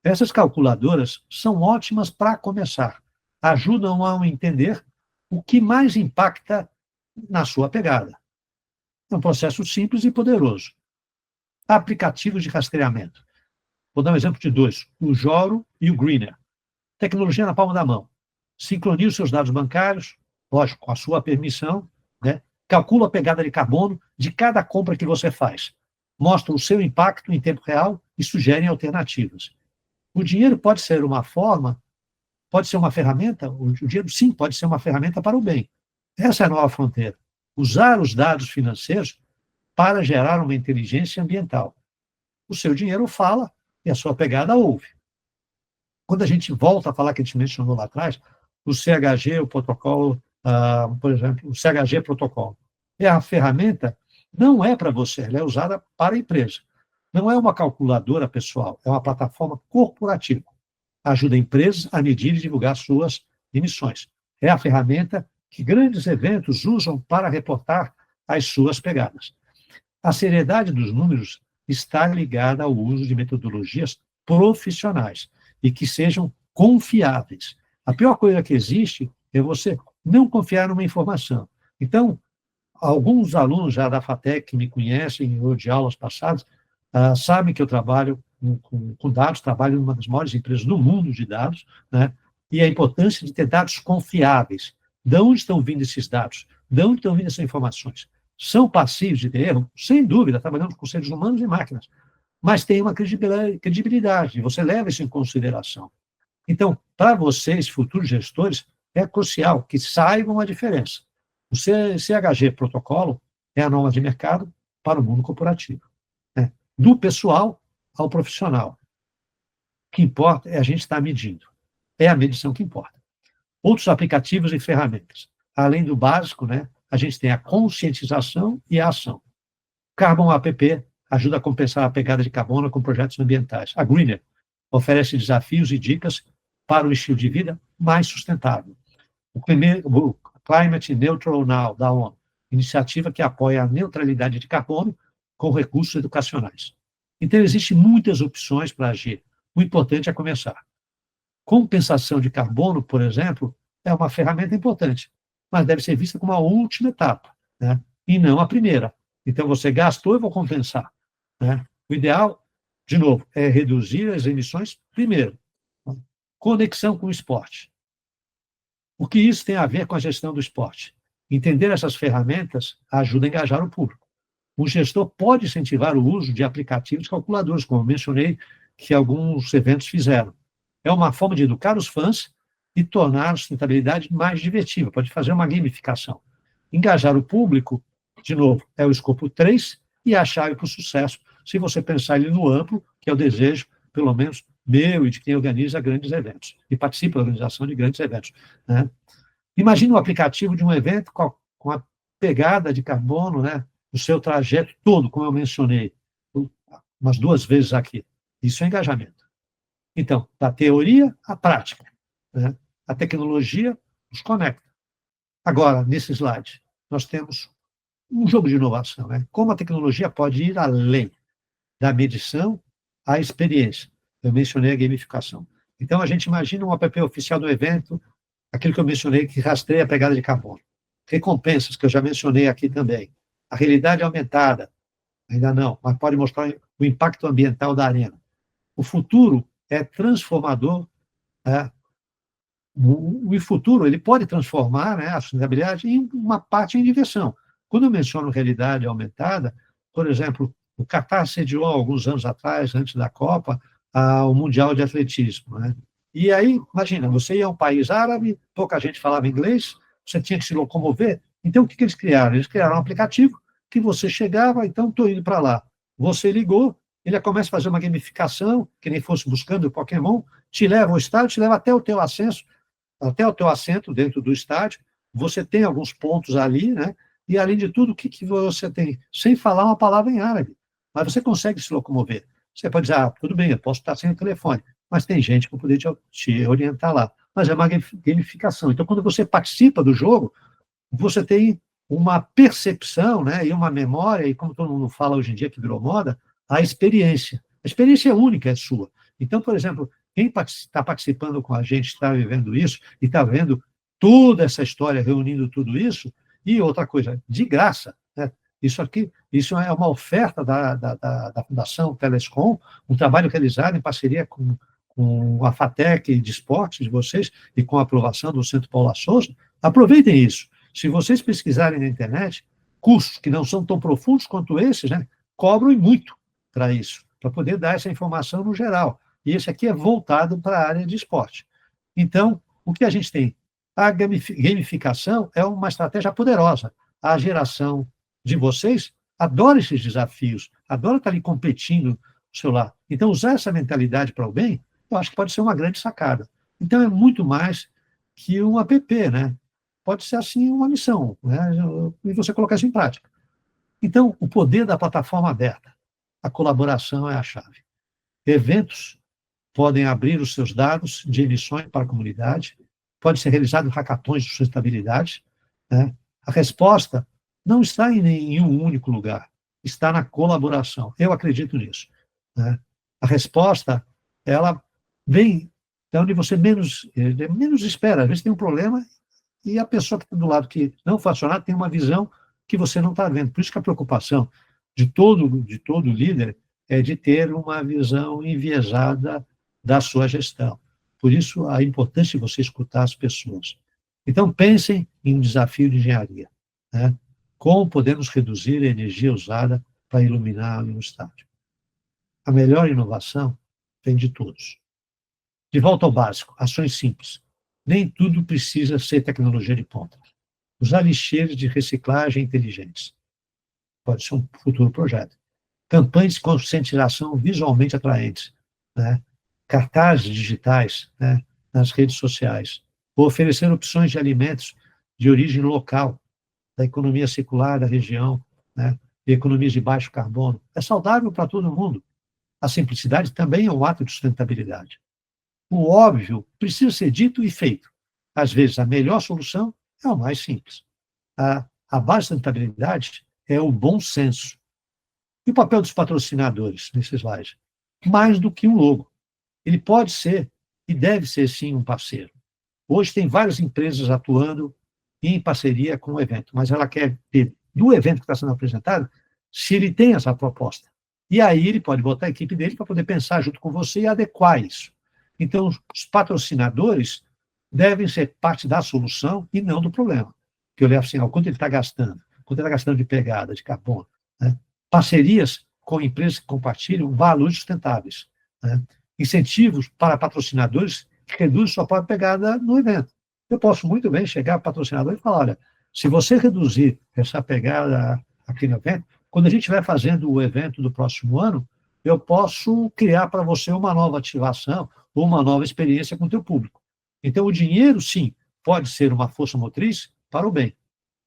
B: Essas calculadoras são ótimas para começar. Ajudam a entender o que mais impacta na sua pegada. É um processo simples e poderoso. Aplicativos de rastreamento. Vou dar um exemplo de 2, o Joro e o Greener. Tecnologia na palma da mão. Sincronize os seus dados bancários, lógico, com a sua permissão, né? Calcula a pegada de carbono de cada compra que você faz. Mostra o seu impacto em tempo real e sugere alternativas. O dinheiro pode ser uma forma, pode ser uma ferramenta, o dinheiro sim pode ser uma ferramenta para o bem. Essa é a nova fronteira. Usar os dados financeiros para gerar uma inteligência ambiental. O seu dinheiro fala e a sua pegada ouve. Quando a gente volta a falar que a gente mencionou lá atrás, o CHG, o protocolo, por exemplo, o CHG protocolo, a ferramenta não é para você, ela é usada para a empresa. Não é uma calculadora pessoal, é uma plataforma corporativa. Ajuda empresas a medir e divulgar suas emissões. É a ferramenta que grandes eventos usam para reportar as suas pegadas. A seriedade dos números está ligada ao uso de metodologias profissionais e que sejam confiáveis. A pior coisa que existe é você não confiar numa informação. Então, alguns alunos já da FATEC que me conhecem, ou de aulas passadas, sabem que eu trabalho com dados, trabalho em uma das maiores empresas do mundo de dados, né? E a importância de ter dados confiáveis. De onde estão vindo esses dados? De onde estão vindo essas informações? São passíveis de erro? Sem dúvida, trabalhamos com seres humanos e máquinas. Mas tem uma credibilidade, você leva isso em consideração. Então, para vocês, futuros gestores, é crucial que saibam a diferença. O CHG protocolo é a norma de mercado para o mundo corporativo. Né? Do pessoal ao profissional. O que importa é a gente estar medindo. É a medição que importa. Outros aplicativos e ferramentas. Além do básico, né, a gente tem a conscientização e a ação. Carbon App ajuda a compensar a pegada de carbono com projetos ambientais. A Greener oferece desafios e dicas para o estilo de vida mais sustentável. O Climate Neutral Now, da ONU, iniciativa que apoia a neutralidade de carbono com recursos educacionais. Então, existem muitas opções para agir. O importante é começar. Compensação de carbono, por exemplo, é uma ferramenta importante, mas deve ser vista como a última etapa, né? E não a primeira. Então, você gastou, eu vou compensar, né? O ideal, de novo, é reduzir as emissões primeiro. Conexão com o esporte. O que isso tem a ver com a gestão do esporte? Entender essas ferramentas ajuda a engajar o público. O gestor pode incentivar o uso de aplicativos calculadores, como eu mencionei que alguns eventos fizeram. É uma forma de educar os fãs e tornar a sustentabilidade mais divertida. Pode fazer uma gamificação. Engajar o público, de novo, é o escopo 3 e é a chave para o sucesso, se você pensar ele no amplo, que é o desejo, pelo menos meu e de quem organiza grandes eventos, e participa da organização de grandes eventos, né? Imagine um aplicativo de um evento com a pegada de carbono, né, no seu trajeto todo, como eu mencionei, umas 2 vezes aqui. Isso é engajamento. Então, da teoria à prática, né? A tecnologia nos conecta. Agora, nesse slide, nós temos um jogo de inovação, né? Como a tecnologia pode ir além da medição à experiência. Eu mencionei a gamificação. Então, a gente imagina um app oficial do evento, aquilo que eu mencionei, que rastreia a pegada de carbono. Recompensas, que eu já mencionei aqui também. A realidade aumentada, ainda não, mas pode mostrar o impacto ambiental da arena. O futuro é transformador. O futuro ele pode transformar, né, a sustentabilidade em uma parte em diversão. Quando eu menciono realidade aumentada, por exemplo, o Catar sediou, alguns anos atrás, antes da Copa, o Mundial de Atletismo, né? E aí, imagina, você ia a um país árabe, pouca gente falava inglês, você tinha que se locomover. Então, o que eles criaram? Eles criaram um aplicativo que você chegava, então, estou indo para lá. Você ligou, ele começa a fazer uma gamificação, que nem fosse buscando o Pokémon, te leva ao estádio, te leva até o teu assento dentro do estádio, você tem alguns pontos ali, né? E, além de tudo, o que você tem? Sem falar uma palavra em árabe. Mas você consegue se locomover. Você pode dizer, tudo bem, eu posso estar sem o telefone, mas tem gente para poder te orientar lá. Mas é uma gamificação. Então, quando você participa do jogo, você tem uma percepção, né, e uma memória, e como todo mundo fala hoje em dia, que virou moda, a experiência. A experiência é única, é sua. Então, por exemplo, quem está participando com a gente, está vivendo isso, e está vendo toda essa história, reunindo tudo isso, e outra coisa, de graça, né? Isso é uma oferta da Fundação Telescom, um trabalho realizado em parceria com a FATEC de esportes de vocês e com a aprovação do Centro Paula Souza. Aproveitem isso. Se vocês pesquisarem na internet, cursos que não são tão profundos quanto esses, né, cobram e muito para isso, para poder dar essa informação no geral. E esse aqui é voltado para a área de esporte. Então, o que a gente tem? A gamificação é uma estratégia poderosa. A geração de vocês adora esses desafios, adora estar ali competindo no seu lado. Então, usar essa mentalidade para o bem, eu acho que pode ser uma grande sacada. Então, é muito mais que um app, né? Pode ser, assim, uma missão, né? E você colocar isso em prática. Então, o poder da plataforma aberta, a colaboração é a chave. Eventos podem abrir os seus dados de emissões para a comunidade, pode ser realizado hackathons de sustentabilidade, né? A resposta não está em nenhum único lugar, está na colaboração. Eu acredito nisso, né? A resposta, ela vem de onde você menos espera. Às vezes tem um problema e a pessoa que está do lado que não funcionar tem uma visão que você não está vendo. Por isso que a preocupação de todo líder é de ter uma visão enviesada da sua gestão. Por isso, a importância de você escutar as pessoas. Então, pensem em um desafio de engenharia, né? Como podemos reduzir a energia usada para iluminar um estádio? A melhor inovação vem de todos. De volta ao básico, ações simples. Nem tudo precisa ser tecnologia de ponta. Usar lixeiros de reciclagem inteligentes. Pode ser um futuro projeto. Campanhas de conscientização visualmente atraentes, né? Cartazes digitais, né, nas redes sociais. Ou oferecer opções de alimentos de origem local, da economia circular da região, né, de economias de baixo carbono. É saudável para todo mundo. A simplicidade também é um ato de sustentabilidade. O óbvio precisa ser dito e feito. Às vezes, a melhor solução é o mais simples. A base de sustentabilidade é o bom senso. E o papel dos patrocinadores nesse slide? Mais do que um logo. Ele pode ser e deve ser, sim, um parceiro. Hoje tem várias empresas atuando em parceria com o evento, mas ela quer ter do evento que está sendo apresentado, se ele tem essa proposta. E aí ele pode botar a equipe dele para poder pensar junto com você e adequar isso. Então, os patrocinadores devem ser parte da solução e não do problema. Que eu levo assim, quanto ele está gastando? Quanto ele está gastando de pegada, de carbono? Né? Parcerias com empresas que compartilham valores sustentáveis. Né? Incentivos para patrocinadores que reduzem sua própria pegada no evento. Eu posso muito bem chegar ao patrocinador e falar, olha, se você reduzir essa pegada aqui no evento, quando a gente estiver fazendo o evento do próximo ano, eu posso criar para você uma nova ativação ou uma nova experiência com o teu público. Então, o dinheiro, sim, pode ser uma força motriz para o bem.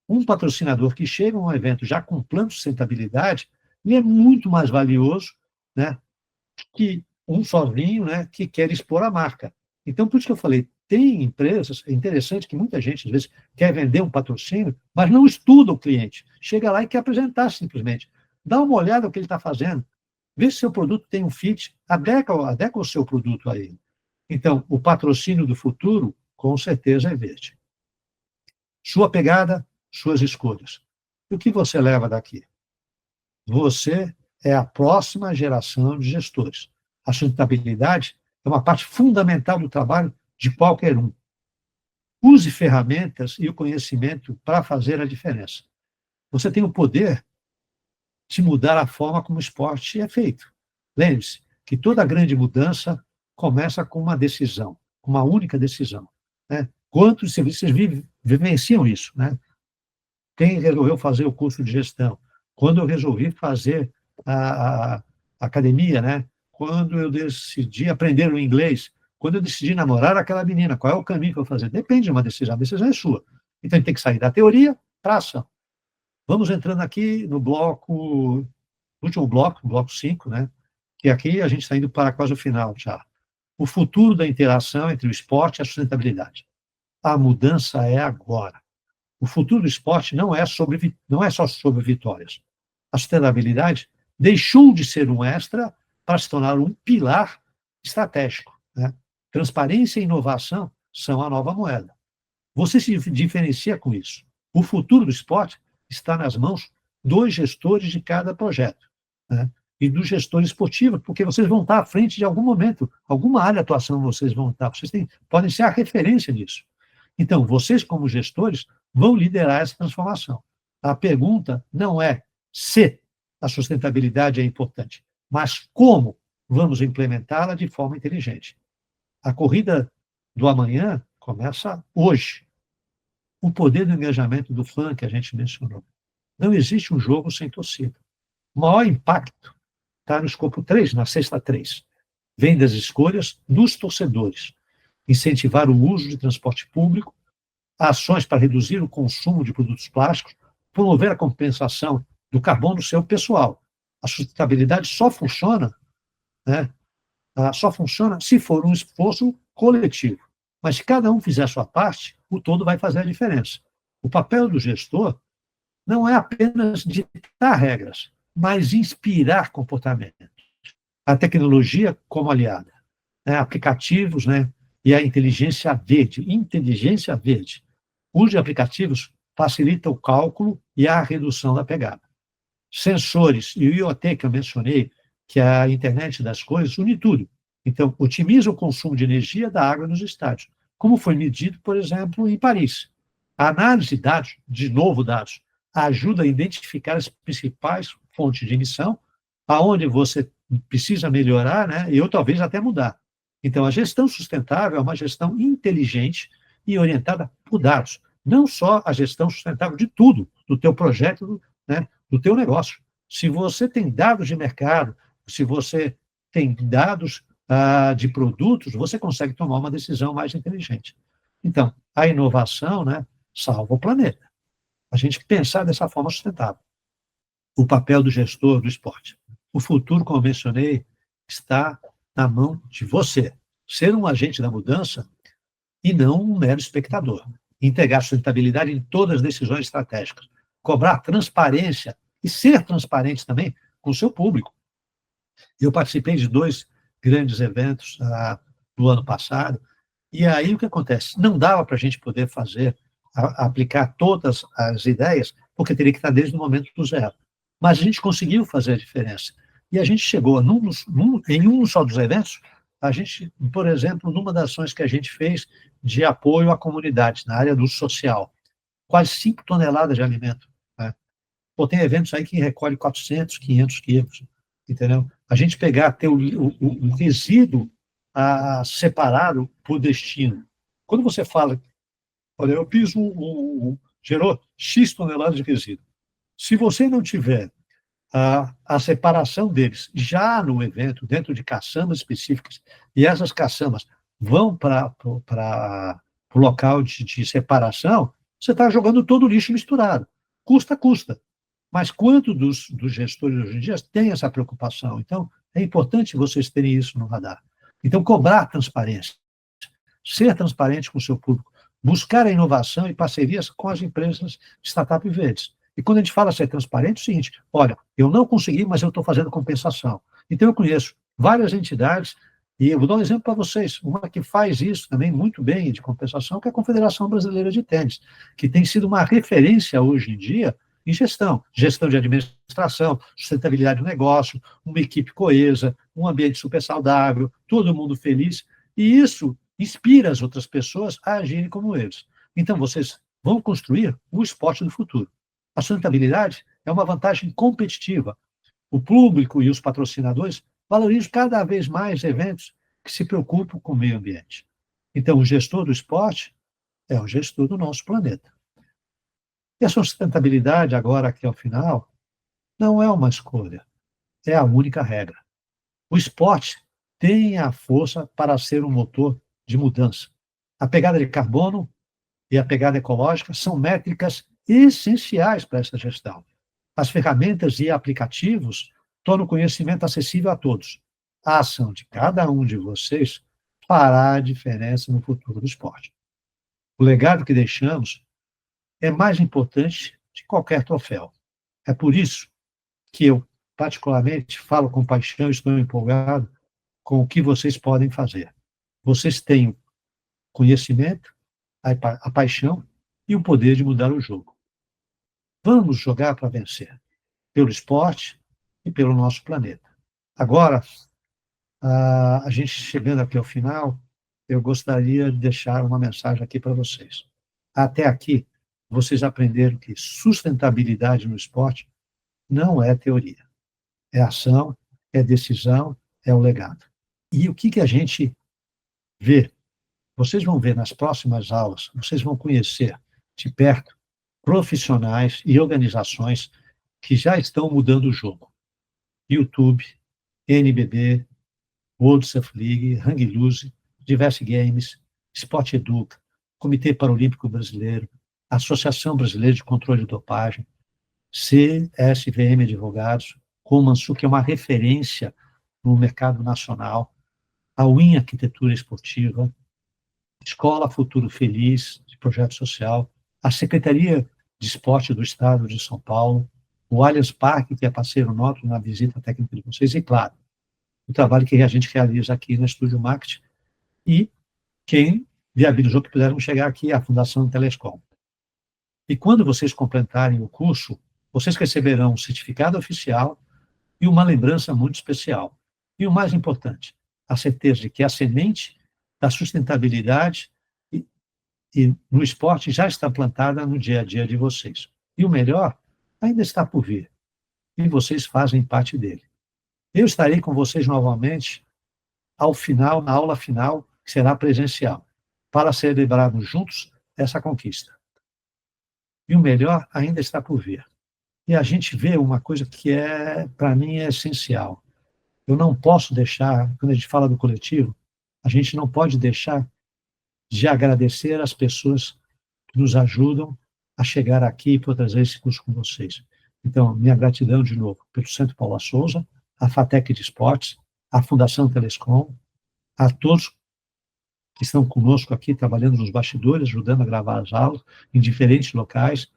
B: Um patrocinador que chega a um evento já com plano de sustentabilidade, ele é muito mais valioso, né, que um sozinho, né, que quer expor a marca. Então, por isso que eu falei, tem empresas, é interessante que muita gente, às vezes, quer vender um patrocínio, mas não estuda o cliente. Chega lá e quer apresentar simplesmente. Dá uma olhada no que ele está fazendo, vê se seu produto tem um fit, adequa o seu produto a ele. Então, o patrocínio do futuro, com certeza, é verde. Sua pegada, suas escolhas. E o que você leva daqui? Você é a próxima geração de gestores. A sustentabilidade é uma parte fundamental do trabalho de qualquer um. Use ferramentas e o conhecimento para fazer a diferença. Você tem o poder de mudar a forma como o esporte é feito. Lembre-se que toda grande mudança começa com uma decisão, com uma única decisão. Né? Quantos vocês vivenciam isso? Né? Quem resolveu fazer o curso de gestão? Quando eu resolvi fazer a academia, né? Quando eu decidi aprender o inglês, quando eu decidi namorar aquela menina, qual é o caminho que eu vou fazer? Depende de uma decisão, a decisão é sua. Então, a gente tem que sair da teoria para a ação. Vamos entrando aqui no último bloco 5, né? Que aqui a gente está indo para quase o final já. O futuro da interação entre o esporte e a sustentabilidade. A mudança é agora. O futuro do esporte não é só sobre vitórias. A sustentabilidade deixou de ser um extra para se tornar um pilar estratégico. Né? Transparência e inovação são a nova moeda. Você se diferencia com isso. O futuro do esporte está nas mãos dos gestores de cada projeto. Né? E do gestor esportivo, porque vocês vão estar à frente de algum momento, alguma área de atuação vocês vão estar, podem ser a referência disso. Então, vocês, como gestores, vão liderar essa transformação. A pergunta não é se a sustentabilidade é importante, mas como vamos implementá-la de forma inteligente. A corrida do amanhã começa hoje. O poder do engajamento do fã que a gente mencionou. Não existe um jogo sem torcida. O maior impacto está no escopo 3, na cesta 3. Vem das escolhas dos torcedores. Incentivar o uso de transporte público, ações para reduzir o consumo de produtos plásticos, promover a compensação do carbono seu pessoal. A sustentabilidade só funciona, né, se for um esforço coletivo. Mas se cada um fizer a sua parte, o todo vai fazer a diferença. O papel do gestor não é apenas ditar regras, mas inspirar comportamento. A tecnologia como aliada, né, aplicativos, né, e a inteligência verde. O uso de aplicativos facilita o cálculo e a redução da pegada. Sensores e o IoT que eu mencionei, que é a internet das coisas, une tudo. Então, otimiza o consumo de energia da água nos estádios, como foi medido, por exemplo, em Paris. A análise de dados, ajuda a identificar as principais fontes de emissão, aonde você precisa melhorar, né, e ou talvez até mudar. Então, a gestão sustentável é uma gestão inteligente e orientada por dados. Não só a gestão sustentável de tudo, do teu projeto, né, do teu negócio. Se você tem dados de mercado, se você tem dados de produtos, você consegue tomar uma decisão mais inteligente. Então, a inovação, né, salva o planeta. A gente pensar dessa forma sustentável. O papel do gestor do esporte. O futuro, como eu mencionei, está na mão de você. Ser um agente da mudança e não um mero espectador. Integrar sustentabilidade em todas as decisões estratégicas. cobrar transparência e ser transparente também com o seu público. Eu participei de 2 grandes eventos no ano passado, e aí o que acontece? Não dava para a gente poder aplicar todas as ideias, porque teria que estar desde o momento do zero. Mas a gente conseguiu fazer a diferença. E a gente chegou, em um só dos eventos, a gente, por exemplo, numa das ações que a gente fez de apoio à comunidade, na área do social, quase 5 toneladas de alimento. Né? Pô, tem eventos aí que recolhe 400, 500 quilos, entendeu? A gente ter o resíduo separado por destino. Quando você fala, olha, eu gerou X toneladas de resíduo. Se você não tiver a separação deles já no evento, dentro de caçambas específicas, e essas caçambas vão para o local de separação, você está jogando todo o lixo misturado. Custa. Mas quanto dos gestores hoje em dia têm essa preocupação? Então, é importante vocês terem isso no radar. Então, cobrar transparência, ser transparente com o seu público, buscar a inovação e parcerias com as empresas de startup verdes. E quando a gente fala ser transparente, é o seguinte, olha, eu não consegui, mas eu estou fazendo compensação. Então, eu conheço várias entidades, e eu vou dar um exemplo para vocês, uma que faz isso também muito bem, de compensação, que é a Confederação Brasileira de Tênis, que tem sido uma referência hoje em dia em gestão de administração, sustentabilidade do negócio, uma equipe coesa, um ambiente super saudável, todo mundo feliz, e isso inspira as outras pessoas a agirem como eles. Então, vocês vão construir o esporte do futuro. A sustentabilidade é uma vantagem competitiva. O público e os patrocinadores valorizam cada vez mais eventos que se preocupam com o meio ambiente. Então, o gestor do esporte é o gestor do nosso planeta. E a sustentabilidade, agora aqui ao final, não é uma escolha, é a única regra. O esporte tem a força para ser um motor de mudança. A pegada de carbono e a pegada ecológica são métricas essenciais para essa gestão. As ferramentas e aplicativos tornam o conhecimento acessível a todos. A ação de cada um de vocês fará a diferença no futuro do esporte. O legado que deixamos é mais importante de qualquer troféu. É por isso que eu, particularmente, falo com paixão e estou empolgado com o que vocês podem fazer. Vocês têm o conhecimento, a paixão e o poder de mudar o jogo. Vamos jogar para vencer, pelo esporte e pelo nosso planeta. Agora, a gente chegando aqui ao final, eu gostaria de deixar uma mensagem aqui para vocês. Até aqui, vocês aprenderam que sustentabilidade no esporte não é teoria. É ação, é decisão, é o legado. E o que a gente vê? Vocês vão ver nas próximas aulas, vocês vão conhecer de perto profissionais e organizações que já estão mudando o jogo. YouTube, NBB, World Surf League, Hang Loose, Diverse Games, Sport Educa, Comitê Paralímpico Brasileiro, Associação Brasileira de Controle de Dopagem, CSVM Advogados, Romansu, que é uma referência no mercado nacional, a UIN Arquitetura Esportiva, Escola Futuro Feliz, de Projeto Social, a Secretaria de Esporte do Estado de São Paulo, o Allianz Parque, que é parceiro nosso na visita técnica de vocês, e, claro, o trabalho que a gente realiza aqui na Estúdio Marketing, e quem viabilizou que puderam chegar aqui, a Fundação Telescom. E quando vocês completarem o curso, vocês receberão um certificado oficial e uma lembrança muito especial. E o mais importante, a certeza de que a semente da sustentabilidade e no esporte já está plantada no dia a dia de vocês. E o melhor ainda está por vir. E vocês fazem parte dele. Eu estarei com vocês novamente ao final, na aula final, que será presencial, para celebrarmos juntos essa conquista. E o melhor ainda está por vir. E a gente vê uma coisa que para mim, é essencial. Eu não posso deixar, quando a gente fala do coletivo, a gente não pode deixar de agradecer as pessoas que nos ajudam a chegar aqui e por trazer esse curso com vocês. Então, minha gratidão de novo pelo Centro Paula Souza, a FATEC de Esportes, a Fundação Telescom, a todos que estão conosco aqui, trabalhando nos bastidores, ajudando a gravar as aulas em diferentes locais,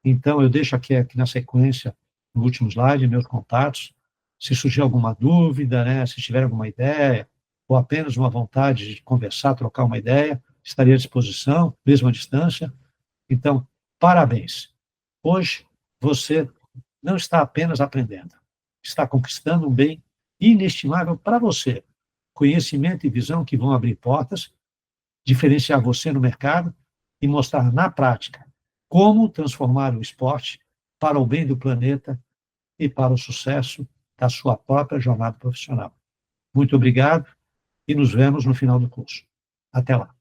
B: Então, eu deixo aqui na sequência, no último slide, meus contatos. Se surgir alguma dúvida, né, se tiver alguma ideia, ou apenas uma vontade de conversar, trocar uma ideia, estaria à disposição, mesmo à distância. Então, parabéns. Hoje, você não está apenas aprendendo, está conquistando um bem inestimável para você. Conhecimento e visão que vão abrir portas, diferenciar você no mercado e mostrar na prática como transformar o esporte para o bem do planeta e para o sucesso da sua própria jornada profissional. Muito obrigado e nos vemos no final do curso. Até lá.